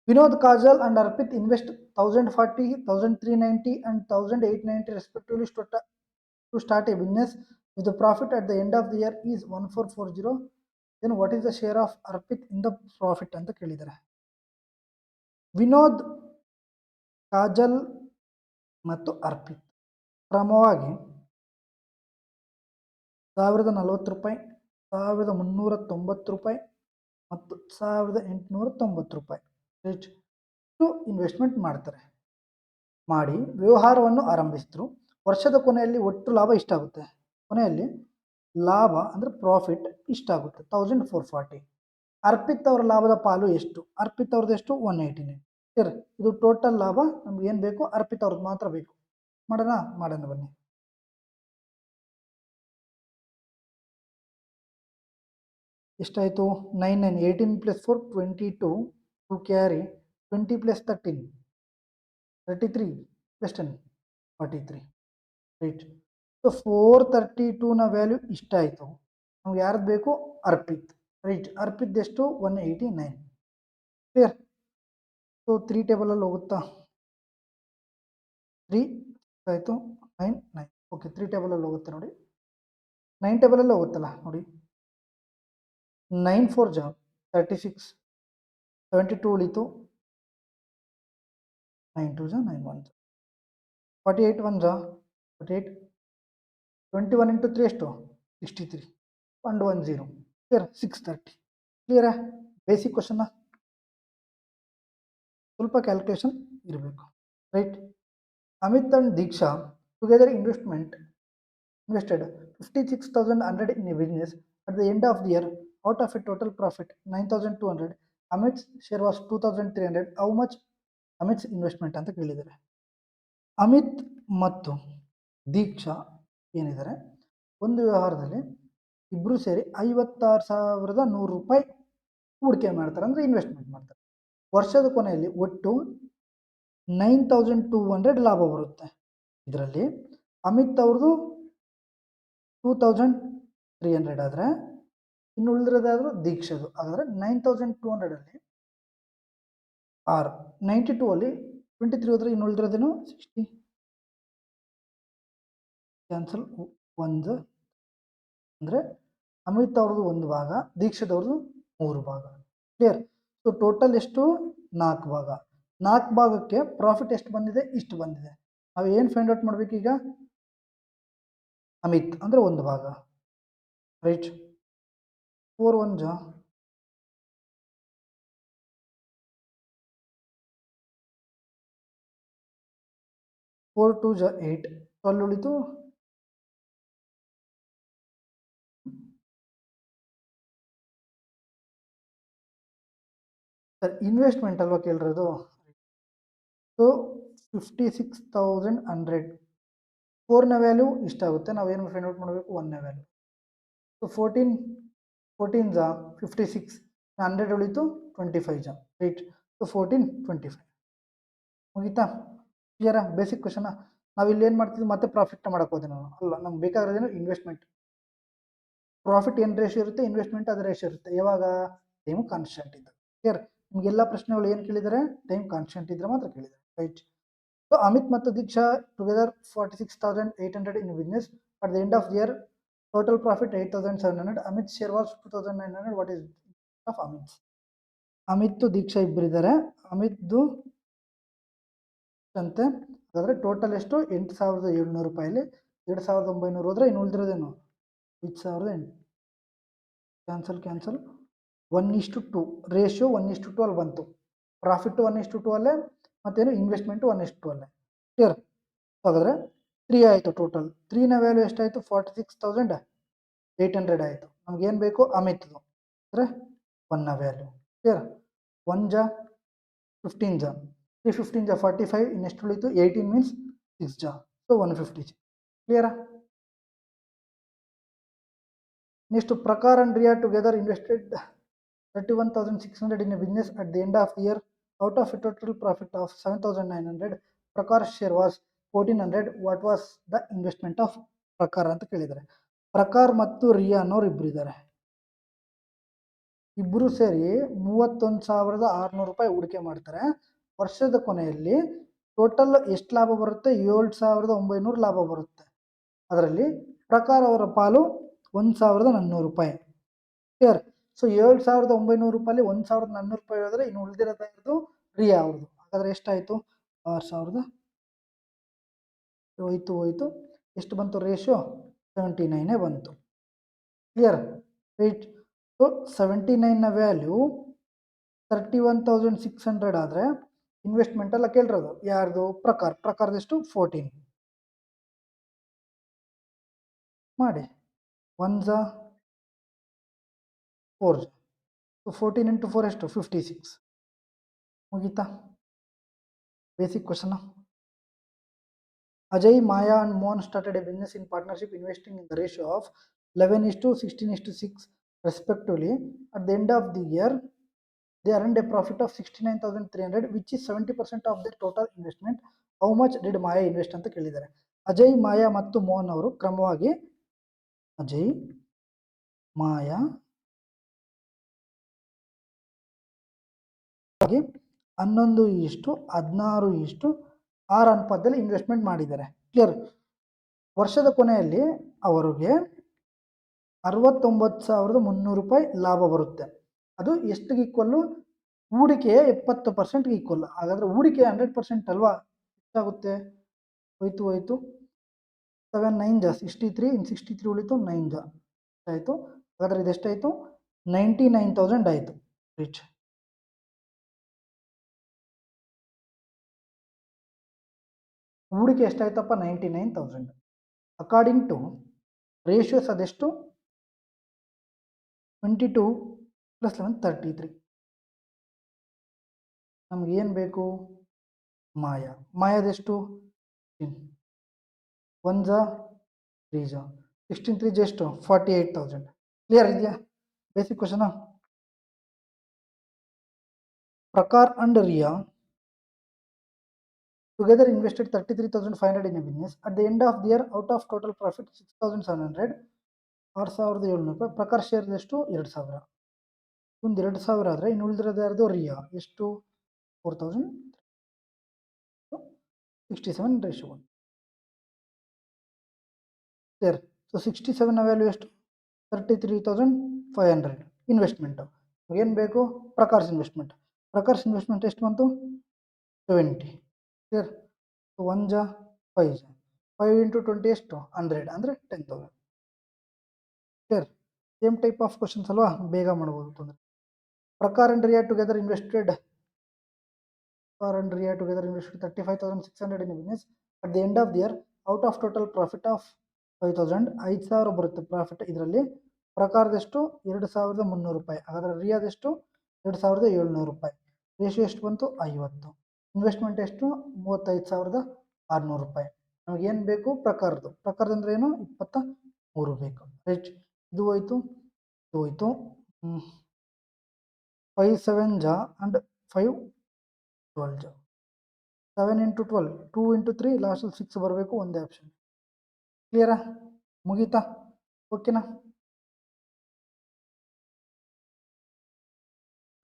Vinod Kajal and Arpit invest 1040, 1390 and 1890 respectively to start a business. If the profit at the end of the year is 1440, then what is the share of Arpit in the profit ಅಂತ ಕೇಳಿದ್ದಾರೆ. ವಿನೋದ್ ಕಾಜಲ್ ಮತ್ತು ಅರ್ಪಿತ್ ಕ್ರಮವಾಗಿ ₹1040, ₹1390 ಮತ್ತು ₹1890 ಇನ್ವೆಸ್ಟ್ಮೆಂಟ್ ಮಾಡ್ತಾರೆ. ಮಾಡಿ ವ್ಯವಹಾರವನ್ನು ಆರಂಭಿಸಿದ್ರು. ವರ್ಷದ ಕೊನೆಯಲ್ಲಿ ಒಟ್ಟು ಲಾಭ ಇಷ್ಟಾಗುತ್ತೆ. ಕೊನೆಯಲ್ಲಿ ಲಾಭ ಅಂದರೆ ಪ್ರಾಫಿಟ್ ಇಷ್ಟಾಗುತ್ತೆ 1440. ಅರ್ಪಿತ್ ಅವರ ಲಾಭದ ಪಾಲು ಎಷ್ಟು? ಅರ್ಪಿತ್ ಅವ್ರದ್ದು ಎಷ್ಟು? 189. ಸರಿ, ಇದು ಟೋಟಲ್ ಲಾಭ. ನಮ್ಗೆ ಏನು ಬೇಕು? ಅರ್ಪಿತ್ ಅವ್ರದ್ದು ಮಾತ್ರ ಬೇಕು. ಮಾಡೋಣ ಬನ್ನಿ. ಎಷ್ಟಾಯಿತು? 9 18 + 4 22 2 ಕ್ಯಾರಿ 20 + 13 33 + 10 43 ರೈಟ್. ಸೊ 432ನ ವ್ಯಾಲ್ಯೂ ಇಷ್ಟ ಆಯಿತು. ನಮ್ಗೆ ಯಾರ್ದು ಬೇಕು? ಅರ್ಪಿತ್ ರೈಟ್. ಅರ್ಪಿತ್ ಎಷ್ಟು? 189. ಕ್ಲಿಯರ್. ಸೊ 3 ಟೇಬಲಲ್ಲಿ ಹೋಗುತ್ತಾ? 3 ಆಯಿತು 9 9. ಓಕೆ, 3 ಟೇಬಲಲ್ಲಿ ಹೋಗುತ್ತೆ ನೋಡಿ. 9 ಟೇಬಲಲ್ಲಿ ಹೋಗುತ್ತಲ್ಲ ನೋಡಿ. 9 4 ಜಾ 36, 72 ಉಳಿತು. 9 2 ಜಾ 9 1 48 1 ಜಾ 48. 21 × 3 ಎಷ್ಟು? 63 and 1 0. ಕ್ಲಿಯರ್. 630. ಕ್ಲಿಯರಾ? ಬೇಸಿಕ್ ಕ್ವಶನ್ನ ಸ್ವಲ್ಪ ಕ್ಯಾಲ್ಕುಲೇಷನ್ ಇರಬೇಕು right. Amit and Deeksha together invested 56,100 in a business. At the end of the year, out of a total profit 9,200, Amit's share was 2,300. How much Amit's investment ಅಂತ ಕೇಳಿದ್ದಾರೆ. ಅಮಿತ್ ಮತ್ತು ದೀಕ್ಷಾ ಏನಿದ್ದಾರೆ, ಒಂದು ವ್ಯವಹಾರದಲ್ಲಿ ಇಬ್ಬರು ಸೇರಿ 56,100 ರೂಪಾಯಿ ಹೂಡಿಕೆ ಮಾಡ್ತಾರೆ, ಅಂದರೆ ಇನ್ವೆಸ್ಟ್ಮೆಂಟ್ ಮಾಡ್ತಾರೆ. ವರ್ಷದ ಕೊನೆಯಲ್ಲಿ ಒಟ್ಟು 9,200 ಲಾಭ ಬರುತ್ತೆ. ಇದರಲ್ಲಿ ಅಮಿತ್ ಅವ್ರದ್ದು 2,300 ಆದರೆ ಇನ್ನು ಉಳಿದಿರೋದಾದ್ರೂ ದೀಕ್ಷದು. ಹಾಗಾದರೆ 9,200ಅಲ್ಲಿ 6 92 ಅಲ್ಲಿ 23 ಹೋದರೆ ಇನ್ನು ಉಳಿದಿರೋದೇನು 60. ಕ್ಯಾನ್ಸಲ್ 1 ಅಂದರೆ ಅಮಿತ್ ಅವ್ರದ್ದು 1 ಭಾಗ, ದೀಕ್ಷದವ್ರದ್ದು 3 ಭಾಗ. ಕ್ಲಿಯರ್. ಸೊ ಟೋಟಲ್ ಎಷ್ಟು? 4 ಭಾಗ. 4 ಭಾಗಕ್ಕೆ ಪ್ರಾಫಿಟ್ ಎಷ್ಟು ಬಂದಿದೆ? ಇಷ್ಟು ಬಂದಿದೆ. ನಾವು ಏನು ಫೈಂಡ್ ಔಟ್ ಮಾಡಬೇಕೀಗ? ಅಮಿತ್ ಅಂದರೆ 1 ಭಾಗ ರೈಟ್. 4 1 ಜಾ 4 2 ಜಾ 8 12 ಉಳಿತು. ಸರ್ ಇನ್ವೆಸ್ಟ್ಮೆಂಟ್ ಅಲ್ವಾ ಕೇಳಿರೋದು? ಸೊ 56,100. 4ನ ವ್ಯಾಲ್ಯೂ ಇಷ್ಟಾಗುತ್ತೆ. ನಾವೇನು ಫೈಂಡ್ ಔಟ್ ಮಾಡಬೇಕು? 1ನ ವ್ಯಾಲ್ಯೂ. ಸೊ 14 ಜಾ 56, 100 ಉಳಿತು 25 ಜಾ ರೈಟ್. ಸೊ 14 25 ಮುಗೀತಾ? ಕ್ಲಿಯರಾ? ಬೇಸಿಕ್ ಕ್ವಶನ. ನಾವು ಇಲ್ಲಿ ಏನು ಮಾಡ್ತಿದ್ವಿ? ಮತ್ತೆ ಪ್ರಾಫಿಟ್ನ ಮಾಡಕ್ಕೆ ಹೋದೆ ನಾನು. ಅಲ್ಲ, ನಮ್ಗೆ ಬೇಕಾಗಿರೋದೇನು? ಇನ್ವೆಸ್ಟ್ಮೆಂಟ್. ಪ್ರಾಫಿಟ್ ಏನು ರೇಷಿಯೋ ಇರುತ್ತೆ? ಇನ್ವೆಸ್ಟ್ಮೆಂಟ್ ಅದು ರೇಷಿಯೋ ಇರುತ್ತೆ. ಯಾವಾಗ? ಟೈಮ್ ಕಾನ್ಸ್ಟೆಂಟ್ ಇದ್ದ. ಕ್ಲಿಯರ್. ನಿಮಗೆಲ್ಲ ಪ್ರಶ್ನೆಗಳು ಏನು ಕೇಳಿದ್ದಾರೆ? ಟೈಮ್ ಕಾನ್ಸ್ಟೆಂಟ್ ಇದ್ರೆ ಮಾತ್ರ ಕೇಳಿದ್ದಾರೆ ರೈಟ್. ಸೊ ಅಮಿತ್ ಮತ್ತು ದೀಕ್ಷಾ together 46,800 in business. At the end of the year, total profit 8,700. Amit's share was 2,900. What is of Amit's? Amit Diksha ಇಬ್ಬರಿದ್ದಾರೆ. ಅಮಿತ್ದು ಅಂತೆ. ಹಾಗಾದರೆ ಟೋಟಲ್ ಎಷ್ಟು? 8,700 ರೂಪಾಯಲ್ಲಿ 2,900 ಹೋದರೆ ಇನ್ನು ಉಳಿದಿರೋದೇನು? 5,008. ಕ್ಯಾನ್ಸಲ್ 1:2 ರೇಷಿಯೋ 1:2 ಅಲ್ಲಿ ಬಂತು. ಪ್ರಾಫಿಟ್ 1:2 ಅಲ್ಲೇ, ಮತ್ತೇನು ಇನ್ವೆಸ್ಟ್ಮೆಂಟು 1:2 ಅಲ್ಲೇ. ಕ್ಲಿಯರ್. ಹಾಗಾದರೆ 3 ಆಯಿತು ಟೋಟಲ್. 3ನ ವ್ಯಾಲ್ಯೂ ಎಷ್ಟಾಯಿತು? 46,800 ಆಯಿತು. ನಮಗೇನು ಬೇಕು? ಅಮಿತ್ದು ಅಂದರೆ 1ನ ವ್ಯಾಲ್ಯೂ. ಕ್ಲಿಯರ್. 1 ಜಾ 15 ಜಾ 3 15 ಜಾ 45, ಇನ್ನೆಷ್ಟು ಉಳಿತು? 18 ಮೀನ್ಸ್ 6 ಜಾ. ಸೊ 150. ಕ್ಲಿಯರಾ? Next Prakhar and Riya together invested 31,600 in a business. At the end of the year, out of a total profit of 7,900, Prakar's share was 1,400. What was the investment of ಪ್ರಕಾರ್ ಅಂತ ಕೇಳಿದ್ದಾರೆ. ಪ್ರಕಾರ್ ಮತ್ತು ರಿಯಾ ಅನ್ನೋರು ಇಬ್ಬರು ಇದ್ದಾರೆ. ಇಬ್ಬರು ಸೇರಿ 31,600 ರೂಪಾಯಿ ಹೂಡಿಕೆ ಮಾಡ್ತಾರೆ. ವರ್ಷದ ಕೊನೆಯಲ್ಲಿ ಟೋಟಲ್ ಎಷ್ಟು ಲಾಭ ಬರುತ್ತೆ? 7,900 ಲಾಭ ಬರುತ್ತೆ. ಅದರಲ್ಲಿ ಪ್ರಕಾರ ಅವರ ಪಾಲು 1,400 ರೂಪಾಯಿ. ಕ್ಲಿಯರ್? ಸೊ 7,900 ರೂಪಾಯಿ 1,400 ರೂಪಾಯಿ ಹೇಳಿದ್ರೆ ಇನ್ನು ಉಳಿದಿರೋದು ರಿಯಾ ಅವ್ರದ್ದು. ಹಾಗಾದ್ರೆ ಎಷ್ಟಾಯಿತು? 6,000 ಹೋಯ್ತು. ಎಷ್ಟು ಬಂತು ರೇಷಿಯೋ? 79 ಬಂತು. ಕ್ಲಿಯರ್? ರೈಟ್. ಸೊ 79ನ ವ್ಯಾಲ್ಯೂ 31,600 ಆದರೆ ಇನ್ವೆಸ್ಟ್ಮೆಂಟ್ ಎಲ್ಲ ಕೇಳಿರೋದು ಯಾರ್ದು? ಪ್ರಕಾರದೆಷ್ಟು? 14 ಮಾಡಿ. 1 4 ಸೊ 14 into 4 ಎಷ್ಟು? 56. ಮುಗೀತಾ? Basic question. Ajay, Maya and Mohan started a business in partnership investing in the ratio of 11:16:6 respectively. At the end of the year, they earned a profit of 69,300 which is 70% of their total investment. How much did Maya invest ಅಂತ ಕೇಳಿದ್ದಾರೆ. ಅಜಯ್, ಮಾಯಾ ಮತ್ತು ಮೋಹನ್ ಅವರು ಕ್ರಮವಾಗಿ ಅಜಯ್, ಮಾಯಾ 11:16:6 ಅನುಪಾತದಲ್ಲಿ ಇನ್ವೆಸ್ಟ್ಮೆಂಟ್ ಮಾಡಿದ್ದಾರೆ. ಕ್ಲಿಯರ್? ವರ್ಷದ ಕೊನೆಯಲ್ಲಿ ಅವರಿಗೆ 69,300 ರೂಪಾಯಿ ಲಾಭ ಬರುತ್ತೆ. ಅದು ಎಷ್ಟಿಗೆ ಈಕ್ವಲ್ಲು? ಹೂಡಿಕೆಯ 70%ಗೆ ಈಕ್ವಲ್. ಹಾಗಾದ್ರೆ ಹೂಡಿಕೆ 100% ಅಲ್ವಾ? ಎಷ್ಟಾಗುತ್ತೆ? ಹೋಯ್ತು 7 9 63 ಇನ್ 63 ಉಳಿತು 9 ಆಯಿತು. ಹಾಗಾದ್ರೆ ಇದೆಷ್ಟಾಯಿತು? 99,000 ಆಯಿತು. ರಿಚ್. ಹೂಡಿಕೆ ಎಷ್ಟಾಯ್ತಪ್ಪ? 99,000. ಅಕಾರ್ಡಿಂಗ್ ಟು ರೇಷಿಯೋಸ್ ಅದೆಷ್ಟು? 22 + 11 33. ನಮ್ಗೆ ಏನು ಬೇಕು? ಮಾಯಾದೆಷ್ಟು? 1 3 16 3 ಎಷ್ಟು? 48,000. ಕ್ಲಿಯರ್ ಇದೆಯಾ? Basic question. ಪ್ರಕಾರ್ and Riya together invested 33,500 in a business. At the end of the year, out of total profit 6,700, 6,700 ರೂಪಾಯಿ. ಪ್ರಕಾರ ಶೇರ್ ಎಷ್ಟು? 2,000. ಒಂದು 2,000 ಆದರೆ ಇನ್ನು ಉಳಿದಿರೋದು ಯಾರ್ದು? ರಿಯಾ. ಎಷ್ಟು? 4,000 67 ರೇಷಿಯೋ 1. ಕ್ಲಿಯರ್? ಸೊ 67ನ ವ್ಯಾಲ್ಯೂ ಎಷ್ಟು? 33,500 ಇನ್ವೆಸ್ಟ್ಮೆಂಟು. ಏನು ಬೇಕು? ಪ್ರಕಾರ್ಸ್ ಇನ್ವೆಸ್ಟ್ಮೆಂಟ್ ಎಷ್ಟು ಬಂತು? 70. ಕ್ಲಿಯರ್? 1 5 5 into 20 ಎಷ್ಟು? 100 ಅಂದರೆ 10,000. Clear? Same type of questions ಅಲ್ವಾ? ಬೇಗ ಮಾಡ್ಬೋದು ತೊಂದರೆ. Prakhar and Riya together invested 35,600 in a business. At the end of the year, out of total profit of 5,000, 5,000 ಬರುತ್ತೆ ಪ್ರಾಫಿಟ್. ಇದರಲ್ಲಿ ಪ್ರಕಾರದೆಷ್ಟು? 2,300 ರೂಪಾಯಿ. ಹಾಗಾದರೆ ರಿಯಾದೆಷ್ಟು? 2,700 ರೂಪಾಯಿ. ರೇಷಿಯೋ ಎಷ್ಟು ಬಂತು? 50. ಇನ್ವೆಸ್ಟ್ಮೆಂಟ್ ಎಷ್ಟು? 35,600 ರೂಪಾಯಿ. ನಮಗೇನು ಬೇಕು? ಪ್ರಕಾರದಂದ್ರೆ ಏನು? 23 ಬೇಕು. ರೈಟ್? ಇದು ಹೋಯ್ತು 5 7 and 5 12 7 into 12 2 into 3 ಲಾಸ್ಟಲ್ಲಿ 6 ಬರಬೇಕು. ಒಂದೇ ಆಪ್ಷನ್. ಕ್ಲಿಯರಾ? ಮುಗೀತಾ? ಓಕೆನಾ?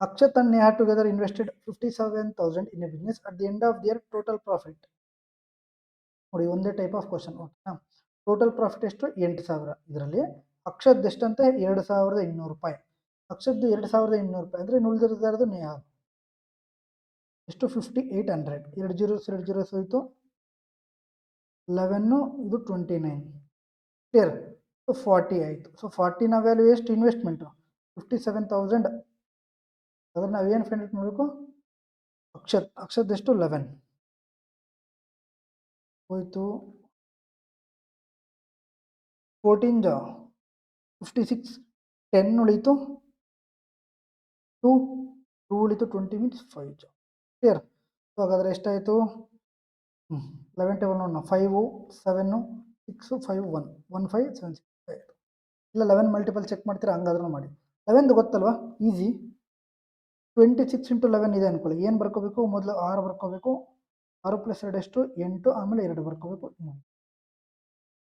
Akshat and Neha together invested 57,000 in a business. At the end of their total profit, ನೋಡಿ ಒಂದೇ ಟೈಪ್ ಆಫ್ ಕ್ವಶನ್. ಓಕೆನಾ? ಟೋಟಲ್ ಪ್ರಾಫಿಟ್ ಎಷ್ಟು? 8,000. ಇದರಲ್ಲಿ ಅಕ್ಷತ್ ಎಷ್ಟಂತೆ? 2,200 ರೂಪಾಯಿ. ಅಕ್ಷದ್ದು 2,200 ರೂಪಾಯಿ ಅಂದರೆ ಉಳಿದಿರೋದು ನೇಹಾ ಎಷ್ಟು? 5,800. 2 zeros ಹೋಯಿತು 11 ಇದು 29. ಕ್ಲಿಯರ್? ಸೊ 40 ಆಯಿತು. ಸೊ 40ನ ವ್ಯಾಲ್ಯೂ ಎಷ್ಟು? ಇನ್ವೆಸ್ಟ್ಮೆಂಟು 57,000. ಅದನ್ನು ನಾವೇನು ಫೈಂಡ್ ಔಟ್ ಮಾಡಬೇಕು? ಅಕ್ಷತ್ ಎಷ್ಟು? 11 ಹೋಯಿತು. 14 56 10 ಉಳಿತು 2 ಉಳಿತು 20 means 5. ಕ್ಲಿಯರ್? ಸೊ ಹಾಗಾದರೆ ಎಷ್ಟಾಯಿತು? 11 ಟೇಬಲ್ ನೋಡೋಣ. 5 7 6 5 1 1 5 7 6 5. ಇಲ್ಲ 11 ಮಲ್ಟಿಪಲ್ ಚೆಕ್ ಮಾಡ್ತೀರಾ? ಹಂಗಾದ್ರೂ ಮಾಡಿ. 11 ಗೊತ್ತಲ್ವಾ? ಈಸಿ. 26 into 11 ಇದೆ ಅನ್ಕೊಳ್ಳಿ. ಏನು ಬರ್ಕೋಬೇಕು? ಮೊದಲು 6 ಬರ್ಕೋಬೇಕು. 6 + 2 ಎಷ್ಟು? 8. ಆಮೇಲೆ 2 ಬರ್ಕೋಬೇಕು.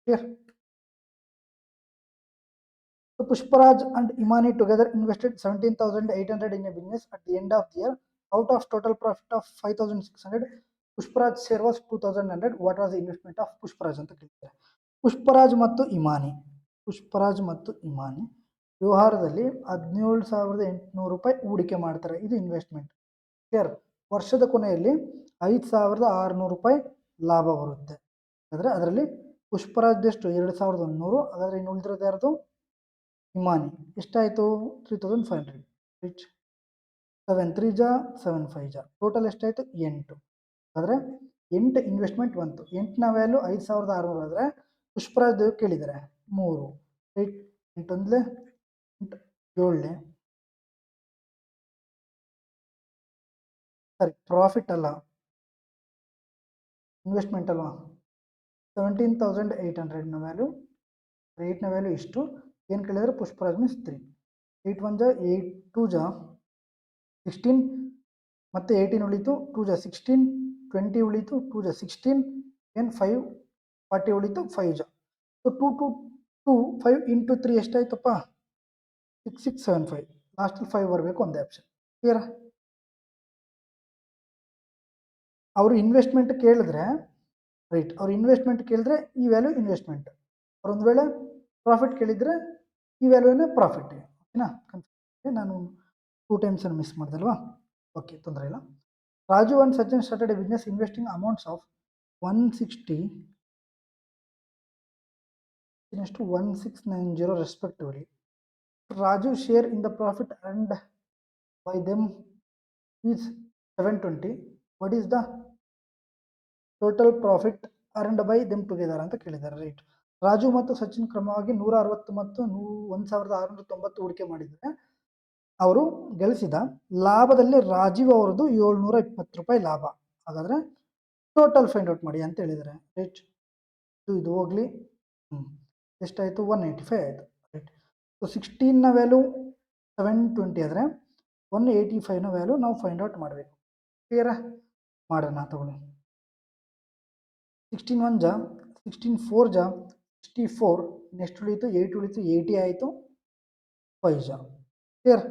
Clear? So Pushparaj and Imani together invested 17,800 in a business at the end of the year. Out of total profit of 5,600, Pushparaj's share was 2,100. What was the investment of Pushparaj ಅಂತ ಕೇಳ್ತಾರೆ. ಪುಷ್ಪರಾಜ್ ಮತ್ತು ಇಮಾನಿ ವ್ಯವಹಾರದಲ್ಲಿ 17,800 ರೂಪಾಯಿ ಹೂಡಿಕೆ ಮಾಡ್ತಾರೆ. ಇದು ಇನ್ವೆಸ್ಟ್ಮೆಂಟ್. ಕ್ಲಿಯರ್. ವರ್ಷದ ಕೊನೆಯಲ್ಲಿ 5,600 ರೂಪಾಯಿ ಲಾಭ ಬರುತ್ತೆ. ಹಾಗಾದ್ರೆ ಅದರಲ್ಲಿ ಪುಷ್ಪರಾಜ್ದೆಷ್ಟು 2,100. ಹಾಗಾದ್ರೆ ಇನ್ನು ಉಳಿದಿರೋದು ಯಾರ್ದು? ಇಮಾನಿ. ಎಷ್ಟಾಯಿತು? 3,500. ರೈಟ್. 7 3 ಜಾ 7 5 ಜಾ ಟೋಟಲ್ ಎಷ್ಟಾಯಿತು? 8. ಆದರೆ 8 ಇನ್ವೆಸ್ಟ್ಮೆಂಟ್ ಬಂತು. 8ನ ವ್ಯಾಲ್ಯೂ 5,600 ಆದರೆ ಪುಷ್ಪರಾಜ್ ಕೇಳಿದ್ದಾರೆ 3. ರೈಟ್. 8 ಒಂದ್ಲೆ 7ನೇ. ಸರಿ, ಪ್ರಾಫಿಟ್ ಅಲ್ಲ, ಇನ್ವೆಸ್ಟ್ಮೆಂಟ್ ಅಲ್ವಾ. 17,800ನ ವ್ಯಾಲ್ಯೂ, 8ನ ವ್ಯಾಲ್ಯೂ ಇಷ್ಟು. ಏನು ಕೇಳಿದರೆ ಪುಷ್ಪರಾಜ್ ಮೀನ್ಸ್ 3. 8 1 ಜಾ 8 2 ಜಾ 16 ಮತ್ತು 18 ಉಳಿತು. 2 ಜಾ 16 20 ಉಳಿತು. 2 ಜಾ 16 ಏನು 5 40 ಉಳಿತು. 5 ಜಾ. So 2 2 2 5 into 3 ಎಷ್ಟಾಯ್ತಪ್ಪ? 6 6 7 5. ಲಾಸ್ಟಲ್ಲಿ 5 ಬರಬೇಕು, ಒಂದೇ ಆಪ್ಷನ್. ಕ್ಲಿಯರಾ? ಅವರು ಇನ್ವೆಸ್ಟ್ಮೆಂಟ್ ಕೇಳಿದ್ರೆ, ರೈಟ್, ಅವ್ರು ಇನ್ವೆಸ್ಟ್ಮೆಂಟ್ ಕೇಳಿದ್ರೆ ಈ ವ್ಯಾಲ್ಯೂ ಇನ್ವೆಸ್ಟ್ಮೆಂಟ್. ಅವ್ರು ಒಂದು ವೇಳೆ ಪ್ರಾಫಿಟ್ ಕೇಳಿದರೆ ಈ ವ್ಯಾಲ್ಯೂನೇ ಪ್ರಾಫಿಟ್. ಓಕೆನಾ? ನಾನು 2 ಟೈಮ್ಸ್ ಮಿಸ್ ಮಾಡ್ದಲ್ವಾ? ಓಕೆ, ತೊಂದರೆ ಇಲ್ಲ. Raju and Sachin started A business investing amounts of 160 to 1690 respectively. Raju share in the profit earned by them is 720. What is the total profit earned by them together ಅಂತ ಕೇಳಿದ್ದಾರೆ. ರೈಟ್. ರಾಜು ಮತ್ತು ಸಚಿನ್ ಕ್ರಮವಾಗಿ 160 ಮತ್ತು 1,690 ಹೂಡಿಕೆ ಮಾಡಿದ್ದಾರೆ. ಅವರು ಗಳಿಸಿದ ಲಾಭದಲ್ಲಿ ರಾಜೀವ್ ಅವರದ್ದು 720 ರೂಪಾಯಿ ಲಾಭ. ಹಾಗಾದ್ರೆ ಟೋಟಲ್ ಫೈಂಡ್ ಔಟ್ ಮಾಡಿ ಅಂತ ಹೇಳಿದ್ದಾರೆ. ರೈಟ್. ಇದು ಹೋಗ್ಲಿ. ಎಷ್ಟಾಯಿತು? 185 ಆಯಿತು. ರೈಟ್. ಸೊ 16ನ ವ್ಯಾಲ್ಯೂ 720 ಆದರೆ 185ನ ವ್ಯಾಲ್ಯೂ ನಾವು ಫೈಂಡ್ ಔಟ್ ಮಾಡಬೇಕು. ಕ್ಲಿಯರಾ? ಮಾಡೋಣ, ತಗೊಳ್ಳಿ. 16 1 ಜಾ 16 4 ಜಾ 64. ನೆಕ್ಸ್ಟ್ ಉಳಿತು 8 ಉಳಿತು 80 ಆಯಿತು. 5 ಜಾ. ಕ್ಲಿಯರ್?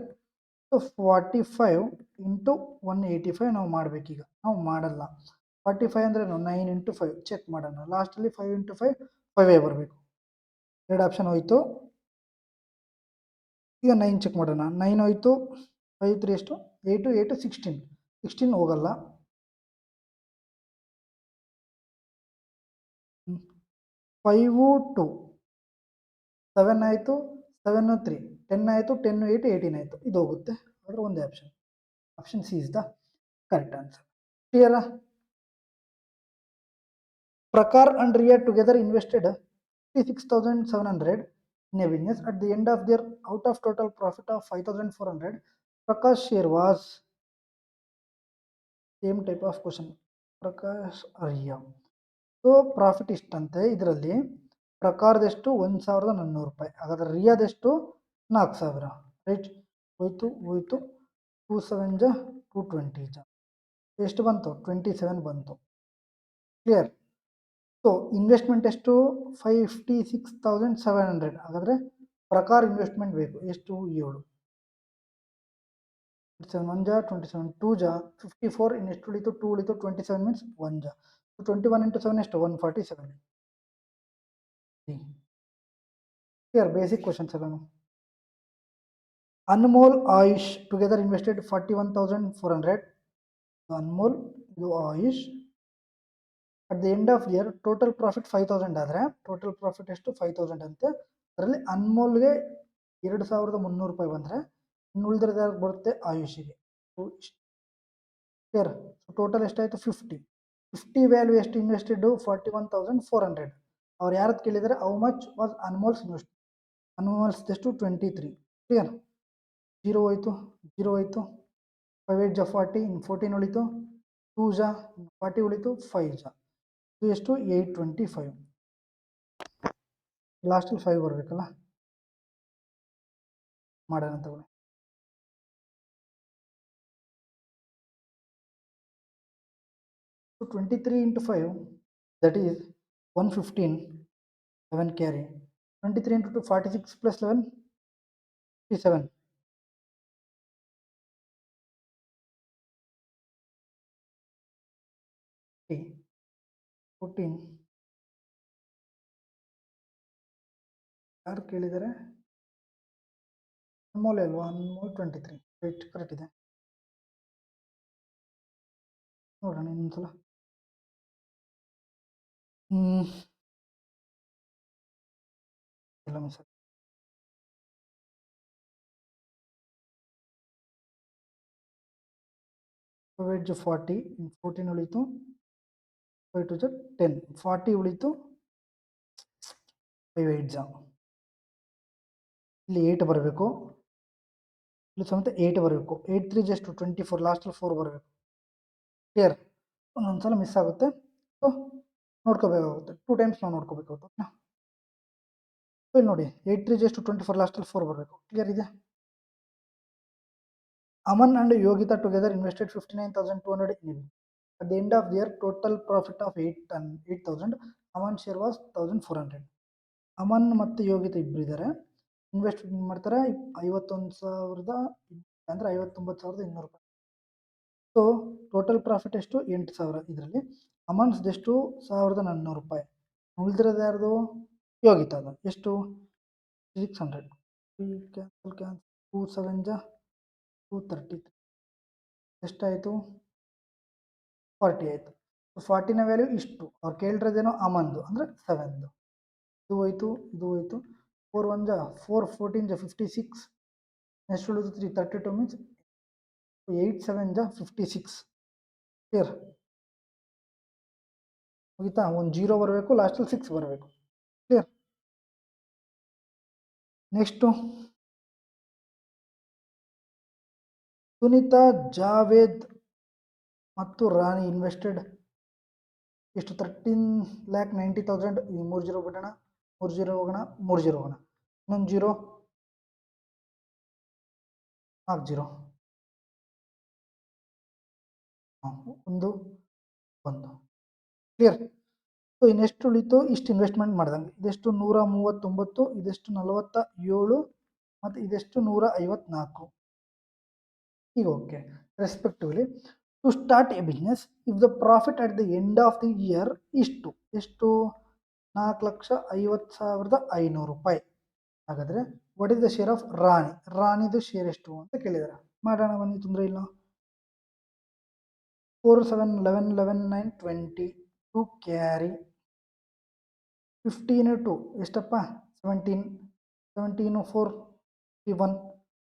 ಸೊ 45 ಇಂಟು 185 ನಾವು ಮಾಡಬೇಕೀಗ. ನಾವು ಮಾಡಲ್ಲ. 45 ಅಂದರೆ 9 ಇಂಟು 5 ಚೆಕ್ ಮಾಡೋಣ. ಲಾಸ್ಟಲ್ಲಿ 5 ಇಂಟು 5 5 ಬರಬೇಕು. 2 ಆಪ್ಷನ್ ಹೋಯಿತು. ಈಗ 9 ಚೆಕ್ ಮಾಡೋಣ. 9 ಹೋಯಿತು. 5 3 ಎಷ್ಟು? 8 8 16. 16 ಹೋಗಲ್ಲ. 5 2 7 ಆಯಿತು. 7 3 10 ಆಯಿತು. 10 8 18 ಆಯಿತು. ಇದು ಹೋಗುತ್ತೆ. ಆದರೆ ಒಂದೇ option. Option C is the correct answer. ಕ್ಲಿಯರಾ? Prakash and Riya together invested 56,700 in a business. At the end of their, out of total profit of 5,400, Prakash share was, same type of question, Prakash Riya. So profit ಇಷ್ಟಂತೆ. ಇದರಲ್ಲಿ ಪ್ರಕಾರದೆಷ್ಟು 1,400 ರೂಪಾಯಿ. ಹಾಗಾದ್ರೆ ರಿಯಾದೆಷ್ಟು 4,000. ರೈಟ್. ಹೋಯ್ತು ಹೋಯ್ತು. 2 7 ಜಾ 220 ಜಾ ಎಷ್ಟು ಬಂತು? 27 ಬಂತು. ಕ್ಲಿಯರ್? ಸೊ ಇನ್ವೆಸ್ಟ್ಮೆಂಟ್ ಎಷ್ಟು? 56,700. ಹಾಗಾದರೆ ಪ್ರಕಾರ ಇನ್ವೆಸ್ಟ್ಮೆಂಟ್ ಬೇಕು ಎಷ್ಟು? 7. 27 1 ಜಾ 27 2 ಜಾ 54. ಇನ್ನೆಷ್ಟು ಉಳಿತು? 2 ಉಳಿತು. 27 ಮೀನ್ಸ್ 1 ಜಾ. 21 ಇಂಟು 7 ಎಷ್ಟು? 147. ಕ್ಲಿಯರ್? ಬೇಸಿಕ್ ಕ್ವಶನ್ಸ್ ಎಲ್ಲನು. Anmol AYUSH together invested 41,400. ಅನ್ಮೋಲ್, ಇದು AYUSH. At the end of year total profit 5,000 ಆದರೆ ಟೋಟಲ್ ಪ್ರಾಫಿಟ್ ಎಷ್ಟು? 5,000 ಅಂತೆ. ಅದರಲ್ಲಿ ಅನ್ಮೋಲ್ಗೆ 2,300 ರೂಪಾಯಿ ಬಂದರೆ ಇನ್ನು ಉಳಿದಿರೋದು ಯಾರಿಗೆ ಬರುತ್ತೆ? ಆಯುಷಿಗೆ. ಕ್ಲಿಯರ್? ಟೋಟಲ್ ಎಷ್ಟಾಯಿತು? 50. 50 ವ್ಯಾಲ್ಯೂ ಎಷ್ಟು ಇನ್ವೆಸ್ಟೆಡ್? 41,400. ಅವ್ರು ಯಾರದ್ದು ಕೇಳಿದರೆ how much was Anmol's invest? ಅನ್ಮೋಲ್ಸ್ದೆಷ್ಟು? 23. ಕ್ಲಿಯರ್? 0 ಹೋಯ್ತು. 0 ಹೋಯ್ತು. 5 8 ಜಾ 40. ಇನ್ನು 14 ಉಳಿತು. 2 ಜಾ 40 ಉಳಿತು. 5 ಜಾ ಇದು ಎಷ್ಟು? 825. ಲಾಸ್ಟಲ್ಲಿ 5 ಬರಬೇಕಲ್ಲ. ಮಾಡೋಣ ತಗೊಳ್ಳಿ. 23 into 5 that is 115. 11 carry. 23 into 2 46 plus 11 57, 14, ಯಾರು ಕೇಳಿದ್ದಾರೆ? ಅನ್ಮೋಲ್ ಅಲ್ವಾ? ಅನ್ಮೋಲ್ 23, ರೈಟ್, ಕರೆಕ್ಟ್ ಇದೆ. ನೋಡೋಣ ಇನ್ನೊಂದ್ಸಲ. ಇಲ್ಲ ಮಿಸ್. ವೆಜ್ 40, 14 ಉಳಿತು, 5 ಟು 10, 40 ಉಳಿತು, 5 8 ಇಲ್ಲಿ 8 ಬರಬೇಕು, ಇಲ್ಲಿ ಸಮೇತ 8 ಬರಬೇಕು, 8 3 ಜಸ್ಟ್ 24, ಲಾಸ್ಟಲ್ಲಿ 4 ಬರಬೇಕು. ಕ್ಲಿಯರ್? ಒಂದೊಂದ್ಸಲ ಮಿಸ್ ಆಗುತ್ತೆ, ಸೊ ನೋಡ್ಕೋಬೇಕಾಗುತ್ತೆ, 2 ಟೈಮ್ಸ್ ನಾವು ನೋಡ್ಕೋಬೇಕಾಗುತ್ತೆ. ಇಲ್ಲಿ ನೋಡಿ 8 3 ಜಸ್ಟ್ 24, ಲಾಸ್ಟಲ್ಲಿ 4 ಬರಬೇಕು. ಕ್ಲಿಯರ್ ಇದೆ? Aman and Yogita together invested 59,200 in it. At the end of the year, total profit of 8,000. Aman's share was 1,400. Aman ಮತ್ತು ಯೋಗಿತಾ ಇಬ್ಬರು ಇದ್ದಾರೆ. ಇನ್ವೆಸ್ಟ್ ಮಾಡ್ತಾರೆ 51,000 ಅಂದರೆ 59,200 ರೂಪಾಯಿ. ಸೊ ಟೋಟಲ್ ಪ್ರಾಫಿಟ್ ಎಷ್ಟು? 8,000. ಇದರಲ್ಲಿ ಅಮನ್ಸ್ದು ಎಷ್ಟು? 1,400 ರೂಪಾಯಿ. ಉಳಿದಿರೋದು ಯಾರ್ದು? ಯೋಗಿತಾದ ಎಷ್ಟು? 600. ಕ್ಯಾನ್ಸಲ್ 2 7 233 ಎಷ್ಟಾಯಿತು? 40 ಆಯಿತು. 40ನ ವ್ಯಾಲ್ಯೂ ಇಷ್ಟು. ಅವ್ರು ಕೇಳಿರೋದೇನೋ ಅಮನ್ದು ಅಂದರೆ 7ದು. ಇದು ಹೋಯ್ತು, ಇದು ಹೋಯ್ತು. 4 1 4, 14 56, ನೆಕ್ಸ್ಟ್ ಉಳಿದು 3 32 ಮೀನ್ಸ್ 8 7 56. ಕ್ಲಿಯರ್? ಮುಗಿತಾ? ಒಂದು 0 ಬರಬೇಕು, ಲಾಸ್ಟಲ್ಲಿ 6 ಬರಬೇಕು. ಕ್ಲಿಯರ್? ನೆಕ್ಸ್ಟು ಸುನಿತಾ, ಜಾವೇದ್ ಮತ್ತು ರಾಣಿ ಇನ್ವೆಸ್ಟೆಡ್ ಎಷ್ಟು? 13,90,000. ಈ 3 0 ಬಿಡೋಣ, 3 0 ಹೋಗೋಣ, 3 0 ಹೋಗೋಣ, ಇನ್ನೊಂದು 0, 4 0, 1 1. ಕ್ಲಿಯರ್? ಸೊ ಇನ್ನೆಷ್ಟು ಉಳಿತು? ಇಷ್ಟು ಇನ್ವೆಸ್ಟ್ಮೆಂಟ್ ಮಾಡ್ದಂಗೆ. ಇದೆಷ್ಟು? 139, ಇದೆಷ್ಟು? 47, ಮತ್ತು ಇದೆಷ್ಟು? 154. ಈಗ okay. Respectively to start a business if the profit at the end of the year ಇಷ್ಟು ಎಷ್ಟು? 4,50,500 ರೂಪಾಯಿ. ಹಾಗಾದರೆ what is the share of Rani? ರಾಣಿದು ಶೇರ್ ಎಷ್ಟು ಅಂತ ಕೇಳಿದ್ದಾರೆ. ಮಾಡೋಣ ಬನ್ನಿ, ತೊಂದರೆ ಇಲ್ಲ. 4 7 11 11 9 20 ಟು ಕ್ಯಾರಿ 15 2 ಎಷ್ಟಪ್ಪ? 17, 17 4 21,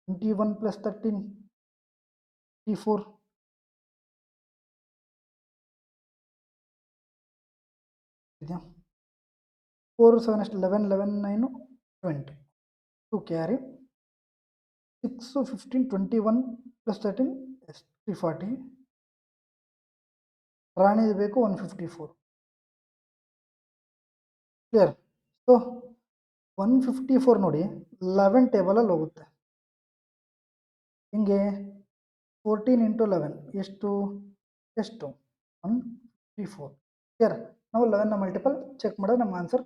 21 ಪ್ಲಸ್ 13 34. ಇದೆಯಾ? 4 7 ಎಷ್ಟು? 11 11 9 20 ಟು ಕ್ಯಾರಿ 6 15 21 ಪ್ಲಸ್ 13 340. ರಾಣಿದು ಬೇಕು 154. ಕ್ಲಿಯರ್? ಸೊ 154 ನೋಡಿ 11 ಟೇಬಲಲ್ಲಿ ಹೋಗುತ್ತೆ. ಹಿಂಗೆ 14 × 11 ಎಷ್ಟು? 154. ಕ್ಲಿಯರ್? ನಾವು 11ನ ಮಲ್ಟಿಪಲ್ ಚೆಕ್ ಮಾಡಿದ್ರೆ ನಮ್ಮ ಆನ್ಸರ್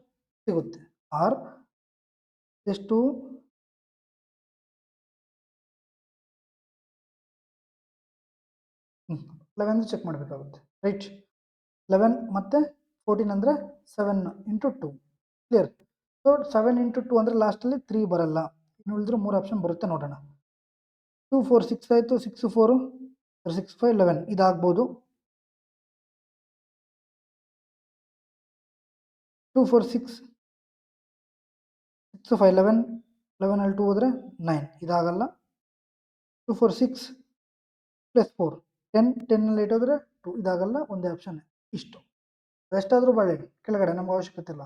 ಸಿಗುತ್ತೆ. ಆರ್ ಎಷ್ಟು? 11 ಚೆಕ್ ಮಾಡಬೇಕಾಗುತ್ತೆ. ರೈಟ್? 11 ಮತ್ತು 14 ಅಂದರೆ 7 × 2. ಕ್ಲಿಯರ್? ಸೊ 7 × 2 ಅಂದರೆ ಲಾಸ್ಟಲ್ಲಿ 3 ಬರಲ್ಲ. ಇನ್ನು ಉಳಿದ್ರೆ 3 ಆಪ್ಷನ್ ಬರುತ್ತೆ, ನೋಡೋಣ. 2 4 6 ಆಯಿತು, 6 4 6 5 11 ಇದಾಗ್ಬೋದು. 2 4 6 6 5 11 11 ಅಲ್ಲಿ 2 ಹೋದರೆ 9 ಇದಾಗಲ್ಲ. 2 4 6 ಪ್ಲಸ್ 4 10 10 8 ಹೋದರೆ 2 ಇದಾಗಲ್ಲ. ಒಂದೇ ಆಪ್ಷನ್ ಇಷ್ಟು. ಎಷ್ಟಾದರೂ ಬಾಳೆ ಕೆಳಗಡೆ ನಮ್ಗೆ ಅವಶ್ಯಕತೆ ಇಲ್ಲ.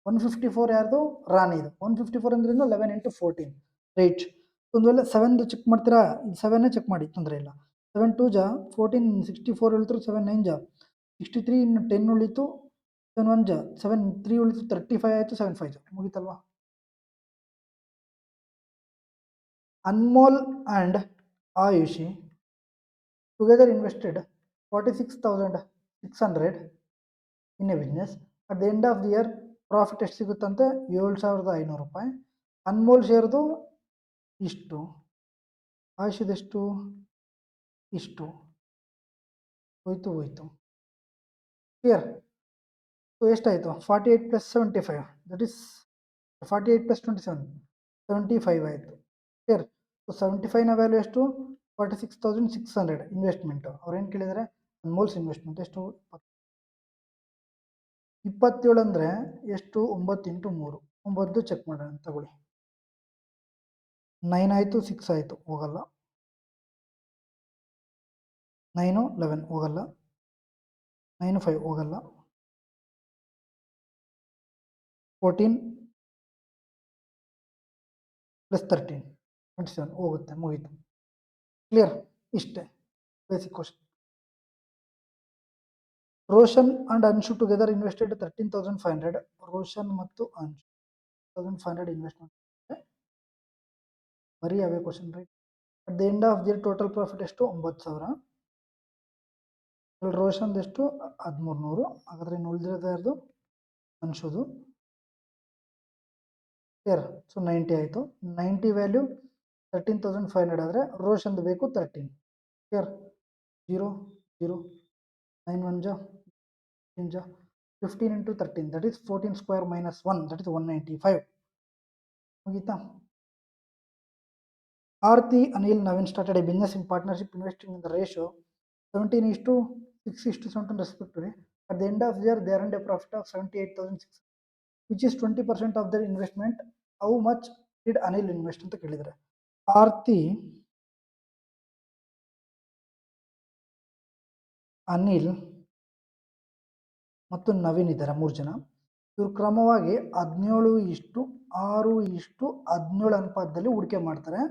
154 ಯಾರ್ದು? ರಾಣಿದು. 154 ಅಂದ್ರಿಂದ 11 × 14. ರೈಟ್? ಒಂದು ವೇಳೆ 7ದು ಚೆಕ್ ಮಾಡ್ತೀರಾ? ಇದು 7ನೇ ಚೆಕ್ ಮಾಡಿ, ತೊಂದರೆ ಇಲ್ಲ. 7 2 14 64 ಉಳಿತು, 7 9 63, ಇನ್ನು 10 ಉಳಿತು, 7 1 7 3 ಉಳಿತು, 35 ಆಯಿತು, 7 5 ಮುಗೀತಲ್ವಾ? Anmol and Ayushi together invested 46,600 in a business. At the end of the year profit ಎಷ್ಟು ಸಿಗುತ್ತಂತೆ? 7,500 ರೂಪಾಯಿ. ಅನ್ಮೋಲ್ ಶೇರ್ದು ಇಷ್ಟು, ಆಯುಷದೆಷ್ಟು ಇಷ್ಟು, ಹೋಯ್ತು ಕ್ಲಿಯರ್. ಸೊ ಎಷ್ಟಾಯಿತು 48 ಪ್ಲಸ್ 75 ದಟ್ ಈಸ್ 48 ಪ್ಲಸ್ 27 75 ಆಯಿತು ಕ್ಲಿಯರ್. ಸೊ 75ನ ವ್ಯಾಲ್ಯೂ ಎಷ್ಟು 46,600 ಇನ್ವೆಸ್ಟ್ಮೆಂಟು. ಅವ್ರೇನು ಕೇಳಿದರೆ ಅನ್ಮೋಲ್ಸ್ ಇನ್ವೆಸ್ಟ್ಮೆಂಟ್ ಎಷ್ಟು 27 ಅಂದರೆ ಎಷ್ಟು 9 ಇಂಟು 3 9 ಚೆಕ್ ಮಾಡೋಣ ತಗೊಳ್ಳಿ. 9 ಆಯಿತು 6 ಆಯಿತು ಹೋಗಲ್ಲ, 9 11 ಹೋಗಲ್ಲ, 9 5 ಹೋಗಲ್ಲ, 14 ಪ್ಲಸ್ 13 27 ಹೋಗುತ್ತೆ, ಮುಗೀತು ಕ್ಲಿಯರ್. ಇಷ್ಟೇ basic question. Roshan and Anshu together invested 13,500. Roshan ಮತ್ತು ಅನ್ಶು 1500 ಇನ್ವೆಸ್ಟ್ ಮಾಡ್ತಾರೆ. ಬರೀ ಅವೇ question right. At the end of the year total profit ಎಷ್ಟು 9,000. ರೋಷನ್ದು ಎಷ್ಟು 1300. ಹಾಗಾದ್ರೆ ಇನ್ನು ಉಳಿದಿರೋದು ಯಾರ್ದು ಅನ್ಶುದು ಕ್ಲಿಯರ್. ಸೊ 90 ಆಯಿತು. 90 ವ್ಯಾಲ್ಯೂ 13,500 ಆದರೆ ರೋಷನ್ದು ಬೇಕು 13 ಕ್ಲಿಯರ್. 0 0 9 1 ಜಾ 15 ಜಾ 15 into 13 that is 14 square minus 1 that is 195 ಮುಗೀತಾ. Aarti, Anil, Navin started a business in partnership, investing in the ratio 17:6:7 respectively. At the end of the year, they earned a profit of 78,600, which is 20% of their investment. How much did Anil invest ಅಂತ ಕೇಳಿದರೆ ಆರ್ತಿ, ಅನಿಲ್ ಮತ್ತು ನವೀನ್ ಇದ್ದಾರೆ 3 ಜನ. ಇವರು ಕ್ರಮವಾಗಿ 17:6:17 ಅನುಪಾತದಲ್ಲಿ ಹೂಡಿಕೆ ಮಾಡ್ತಾರೆ.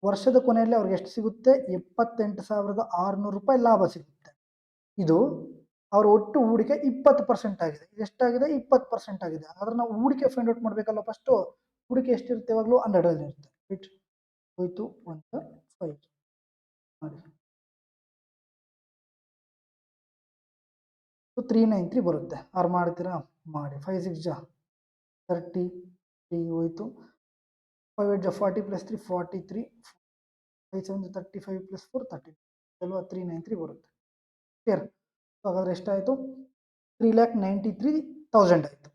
ವರ್ಷದ ಕೊನೆಯಲ್ಲಿ ಅವ್ರಿಗೆ ಎಷ್ಟು ಸಿಗುತ್ತೆ 78,600 ರೂಪಾಯಿ ಲಾಭ ಸಿಗುತ್ತೆ. ಇದು ಅವ್ರ ಒಟ್ಟು ಹೂಡಿಕೆ 20% ಆಗಿದೆ. ಎಷ್ಟಾಗಿದೆ 20% ಆಗಿದೆ. ಹಾಗಾದ್ರೆ ನಾವು ಹೂಡಿಕೆ ಫೈಂಡ್ ಔಟ್ ಮಾಡಬೇಕಲ್ಲ. ಫಸ್ಟು ಹೂಡಿಕೆ ಎಷ್ಟಿರುತ್ತೆ ಯಾವಾಗಲೂ 100 ಇರುತ್ತೆ. ರೈಟ್ ಹೋಯ್ತು 1 5 ಮಾಡಿ. ಸೊ 393 ಬರುತ್ತೆ. ಆರು ಮಾಡ್ತೀರಾ ಮಾಡಿ. 5 6 ಜಾ 30 3 ಹೋಯ್ತು. 5 8 ಜಾ 40 ಪ್ಲಸ್ 3 43 5 7 35 ಪ್ಲಸ್ 4 30 ಅಲ್ವಾ 393 ಬರುತ್ತೆ ಕ್ಲಿಯರ್. ಹಾಗಾದ್ರೆ ಎಷ್ಟಾಯಿತು 3,93,000 ಆಯಿತು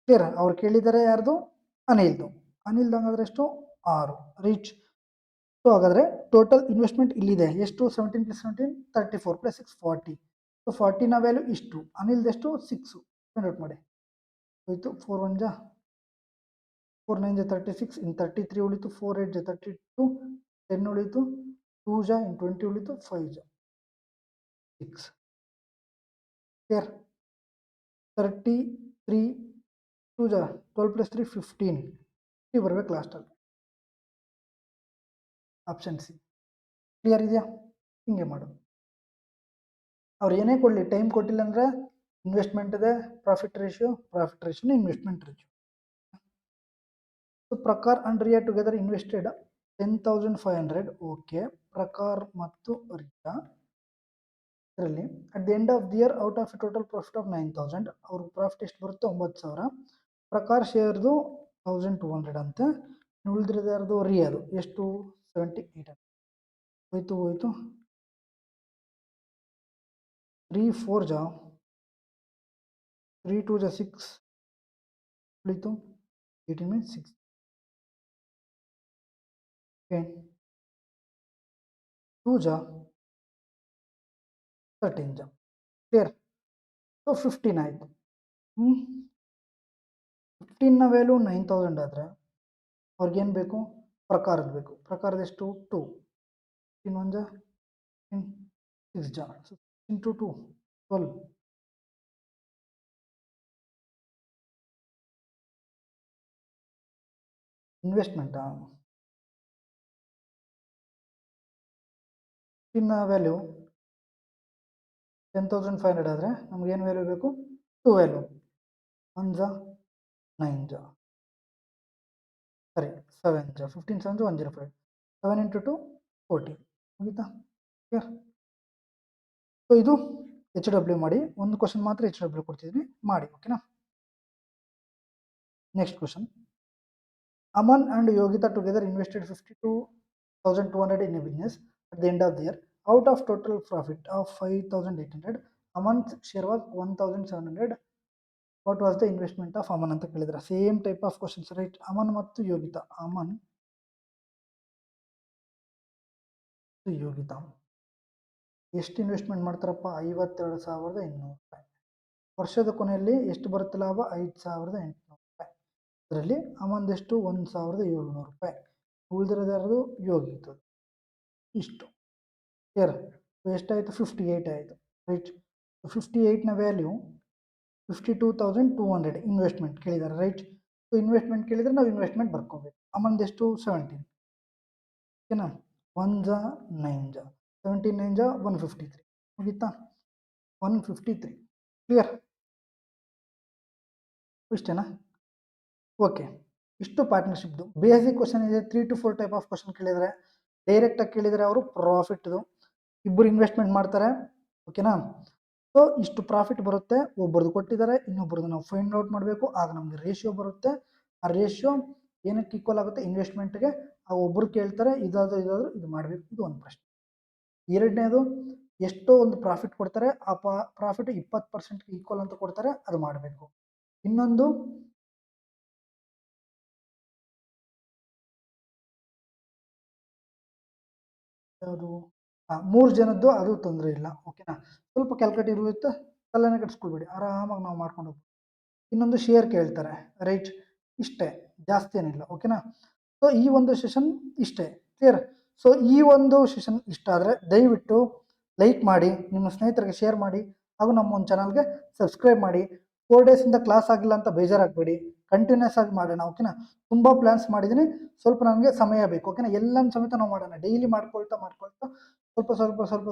ಕ್ಲಿಯರ್. ಅವ್ರು ಕೇಳಿದ್ದಾರೆ ಯಾರ್ದು ಅನಿಲ್ದು. ಅನಿಲ್ದು ಹಂಗಾದ್ರೆ ಎಷ್ಟು 6 ರೀಚ್. ಸೊ ಹಾಗಾದರೆ ಟೋಟಲ್ ಇನ್ವೆಸ್ಟ್ಮೆಂಟ್ ಇಲ್ಲಿದೆ ಎಷ್ಟು 17 ಪ್ಲಸ್ 17 34 ಪ್ಲಸ್ 6 40. ಸೊ 40ನ ವ್ಯಾಲ್ಯೂ ಇಷ್ಟು. ಅನಿಲ್ದೆಷ್ಟು 6 ಫೈಂಡ್ ಔಟ್ ಮಾಡಿ. ಹೋಯ್ತು 4 1 ಜಾ 4 9 ಜಾ 36 ಇನ್ 33 ಉಳಿತು. 4 8 ಜಾ 32 10 ಉಳಿತು. 2 ಜಾ ಇನ್ 20 ಉಳಿತು. 5 ಜಾ 6 ಕ್ಲಿಯರ್. 33 2 ಜಾ 12 ಪ್ಲಸ್ 3 15 ಬರಬೇಕು ಲಾಸ್ಟಲ್ಲಿ. ಆಪ್ಷನ್ ಸಿ ಕ್ಲಿಯರ್ ಇದೆಯಾ. ಹಿಂಗೆ ಮಾಡೋದು. ಅವ್ರು ಏನೇ ಕೊಡಲಿ ಟೈಮ್ ಕೊಟ್ಟಿಲ್ಲ ಅಂದರೆ ಇನ್ವೆಸ್ಟ್ಮೆಂಟ್ ಇದೆ ಪ್ರಾಫಿಟ್ ರೇಷಿಯೋನ investment ratio. So Prakhar and Riya together invested 10,500. Okay, Prakhar ಮತ್ತು ರಿಯಾ ಇದರಲ್ಲಿ at the end of the year out of total profit of 9,000 ಅವ್ರ ಪ್ರಾಫಿಟ್ ಎಷ್ಟು ಬರುತ್ತೆ 9,000. ಪ್ರಕಾರ್ ಶೇರ್ದು 1,200 ಅಂತೆ. ಉಳಿದಿರೋದು ಯಾರ್ದು ರಿಯಾದು ಎಷ್ಟು 78. ಹೋಯ್ತು 3 4 ಜಾ 3 2 ಜಾ 6 ಉಳಿತು 18 ಮೀನ್ಸ್ 6 2 ಜಾ 13 ಜಾ ಕ್ಲಿಯರ್. ಸೊ 15 ಆಯಿತು. 15ನ ವ್ಯಾಲ್ಯೂ 9,000 ಆದರೆ ಅವ್ರಿಗೇನು ಬೇಕು ಪ್ರಕಾರದ ಬೇಕು. ಪ್ರಕಾರದ ಎಷ್ಟು 2 15 1 ಜಾ 6 ಜಾ ಇಂಟು 2 12 ಇನ್ವೆಸ್ಟ್ಮೆಂಟಾ. ಇನ್ನು ವ್ಯಾಲ್ಯೂ 10,500 ಆದರೆ ನಮಗೇನು ವ್ಯಾಲ್ಯೂ ಬೇಕು 2 ವ್ಯಾಲ್ಯೂ 1 ಜಾ 9 ಜಾ ಸರಿ 7 ಜಾ 15 7 105 7 ಇಂಟು 2 14 ಮುಗೀತಾ ಕ್ಲಿಯರ್. ಸೊ ಇದು HW ಮಾಡಿ. ಒಂದು ಕ್ವಶನ್ ಮಾತ್ರ HW ಕೊಡ್ತಿದ್ವಿ ಮಾಡಿ. ಓಕೆನಾ. Next question. Aman and Yogita together invested 52,200 in a business at the end of the year. Out of total profit of 5,800, Aman's share was 1,700. What was the investment of Aman ಅಂತ ಕೇಳಿದ್ರೆ same type of questions right. Aman ಮತ್ತು ಯೋಗಿತಾ, ಅಮನ್ ಯೋಗಿತಾ ಎಷ್ಟು ಇನ್ವೆಸ್ಟ್ಮೆಂಟ್ ಮಾಡ್ತಾರಪ್ಪ? 52,200 ರೂಪಾಯಿ. ವರ್ಷದ ಕೊನೆಯಲ್ಲಿ ಎಷ್ಟು ಬರುತ್ತೆ ಲಾಭ? 5,800 ರೂಪಾಯಿ. ಇದರಲ್ಲಿ ಅಮಂದೆಷ್ಟು? 1,700 ರೂಪಾಯಿ. ಉಳಿದಿರೋದು ಯಾರ್ದು? ಯೋಗಿತದು. ಇಷ್ಟು ಕ್ಲಿಯರ್. ಎಷ್ಟಾಯಿತು? 58 ಆಯಿತು ರೈಟ್. 58ನ ವ್ಯಾಲ್ಯೂ 52,200 ಇನ್ವೆಸ್ಟ್ಮೆಂಟ್ ಕೇಳಿದ್ದಾರೆ ರೈಟ್. ಸೊ ಇನ್ವೆಸ್ಟ್ಮೆಂಟ್ ಕೇಳಿದರೆ ನಾವು ಇನ್ವೆಸ್ಟ್ಮೆಂಟ್ ಬರ್ಕೋಬೇಕು. ಅಮಂದೆಷ್ಟು? 17. ಓಕೆನಾ? 1 ಜಾ 9 ಜಾ 17 9 ಜಾ 153 ಮುಗೀತಾ? 153 ಕ್ಲಿಯರ್. ಇಷ್ಟೇನಾ? ಓಕೆ. ಇಷ್ಟು ಪಾರ್ಟ್ನರ್ಶಿಪ್ದು ಬೇಸಿಕ್ ಕ್ವಶನ್ ಇದೆ. 3 to 4 ಟೈಪ್ ಆಫ್ ಕ್ವಶನ್ ಕೇಳಿದರೆ, ಡೈರೆಕ್ಟಾಗಿ ಕೇಳಿದರೆ ಅವರು ಪ್ರಾಫಿಟ್ದು ಇಬ್ಬರು ಇನ್ವೆಸ್ಟ್ಮೆಂಟ್ ಮಾಡ್ತಾರೆ. ಓಕೆನಾ? ಸೊ ಇಷ್ಟು ಪ್ರಾಫಿಟ್ ಬರುತ್ತೆ. ಒಬ್ಬರದು ಕೊಟ್ಟಿದ್ದಾರೆ, ಇನ್ನೊಬ್ಬರದು ನಾವು ಫೈಂಡ್ ಔಟ್ ಮಾಡಬೇಕು. ಆಗ ನಮಗೆ ರೇಷಿಯೋ ಬರುತ್ತೆ. ಆ ರೇಷಿಯೋ ಏನಕ್ಕೆ ಈಕ್ವಲ್ ಆಗುತ್ತೆ? ಇನ್ವೆಸ್ಟ್ಮೆಂಟ್ಗೆ. ಆ ಒಬ್ಬರು ಕೇಳ್ತಾರೆ ಇದಾದರೂ ಇದು ಮಾಡಬೇಕು. ಇದು ಒಂದು ಪ್ರಶ್ನೆ. ಎರಡನೇದು, ಎಷ್ಟೋ ಒಂದು ಪ್ರಾಫಿಟ್ ಕೊಡ್ತಾರೆ, ಆ ಪ್ರಾಫಿಟ್ 20% ಈಕ್ವಲ್ ಅಂತ ಕೊಡ್ತಾರೆ, ಅದು ಮಾಡಬೇಕು. ಇನ್ನೊಂದು ಯಾವುದು? 3 ಜನದ್ದು, ಅದು ತೊಂದರೆ ಇಲ್ಲ. ಓಕೆನಾ? ಸ್ವಲ್ಪ ಕ್ಯಾಲ್ಕುಲೇಟ್ ಇರುತ್ತೆ, ತಲೆನೇ ಕೆಡಿಸ್ಕೊಳ್ಬೇಡಿ, ಆರಾಮಾಗಿ ನಾವು ಮಾಡ್ಕೊಂಡು ಹೋಗ್ತೀವಿ. ಇನ್ನೊಂದು ಶೇರ್ ಕೇಳ್ತಾರೆ ರೈಟ್. ಇಷ್ಟೇ, ಜಾಸ್ತಿ ಏನಿಲ್ಲ. ಓಕೆನಾ? ಸೊ ಈ ಒಂದು ಸೆಷನ್ ಇಷ್ಟೇ. ಕ್ಲಿಯರ್. ಸೊ ಈ ಒಂದು ಸೆಷನ್ ಇಷ್ಟ ಆದರೆ ದಯವಿಟ್ಟು ಲೈಕ್ ಮಾಡಿ, ನಿಮ್ಮ ಸ್ನೇಹಿತರಿಗೆ ಶೇರ್ ಮಾಡಿ, ಹಾಗೂ ನಮ್ಮ ಒಂದು ಚಾನಲ್ಗೆ ಸಬ್ಸ್ಕ್ರೈಬ್ ಮಾಡಿ. 4 ಡೇಸಿಂದ ಕ್ಲಾಸ್ ಆಗಿಲ್ಲ ಅಂತ ಬೇಜಾರಾಗಬೇಡಿ, ಕಂಟಿನ್ಯೂಸ್ ಆಗಿ ಮಾಡೋಣ. ಓಕೆನಾ? ತುಂಬ ಪ್ಲ್ಯಾನ್ಸ್ ಮಾಡಿದ್ದೀನಿ, ಸ್ವಲ್ಪ ನನಗೆ ಸಮಯ ಬೇಕು. ಓಕೆನಾ? ಎಲ್ಲನ ಸಮೇತ ನಾವು ಮಾಡೋಣ. ಡೈಲಿ ಮಾಡ್ಕೊಳ್ತಾ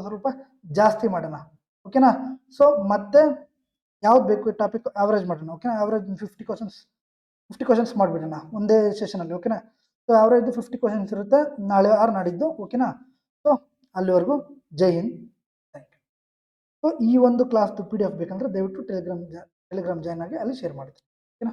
ಸ್ವಲ್ಪ ಜಾಸ್ತಿ ಮಾಡೋಣ. ಓಕೆನಾ? ಸೊ ಮತ್ತೆ ಯಾವ್ದು ಬೇಕು ಟಾಪಿಕ್ ಆವ್ರೇಜ್ ಮಾಡೋಣ. ಓಕೆನಾ? ಆವ್ರೇಜ್ 50 ಕ್ವಶನ್ಸ್ ಮಾಡಿಬಿಡೋಣ ಒಂದೇ ಸೆಷನಲ್ಲಿ. ಓಕೆನಾ? ಸೊ ಆವ್ರೇಜ್ 50 ಕ್ವಶನ್ಸ್ ಇರುತ್ತೆ, ನಾಳೆ ಆರ್ ನಾಡಿದ್ದು. ಓಕೆನಾ? ಸೊ ಅಲ್ಲಿವರೆಗೂ ಜೈ ಹಿಂದ್, ಥ್ಯಾಂಕ್ ಯು. ಸೊ ಈ ಒಂದು ಕ್ಲಾಸ್ದು PDF ಬೇಕಂದ್ರೆ ದಯವಿಟ್ಟು ಟೆಲಿಗ್ರಾಮ್ ಜಾಯ್ನ್ ಆಗಿ, ಅಲ್ಲಿ ಶೇರ್ ಮಾಡ್ತೀನಿ. ಓಕೆನಾ?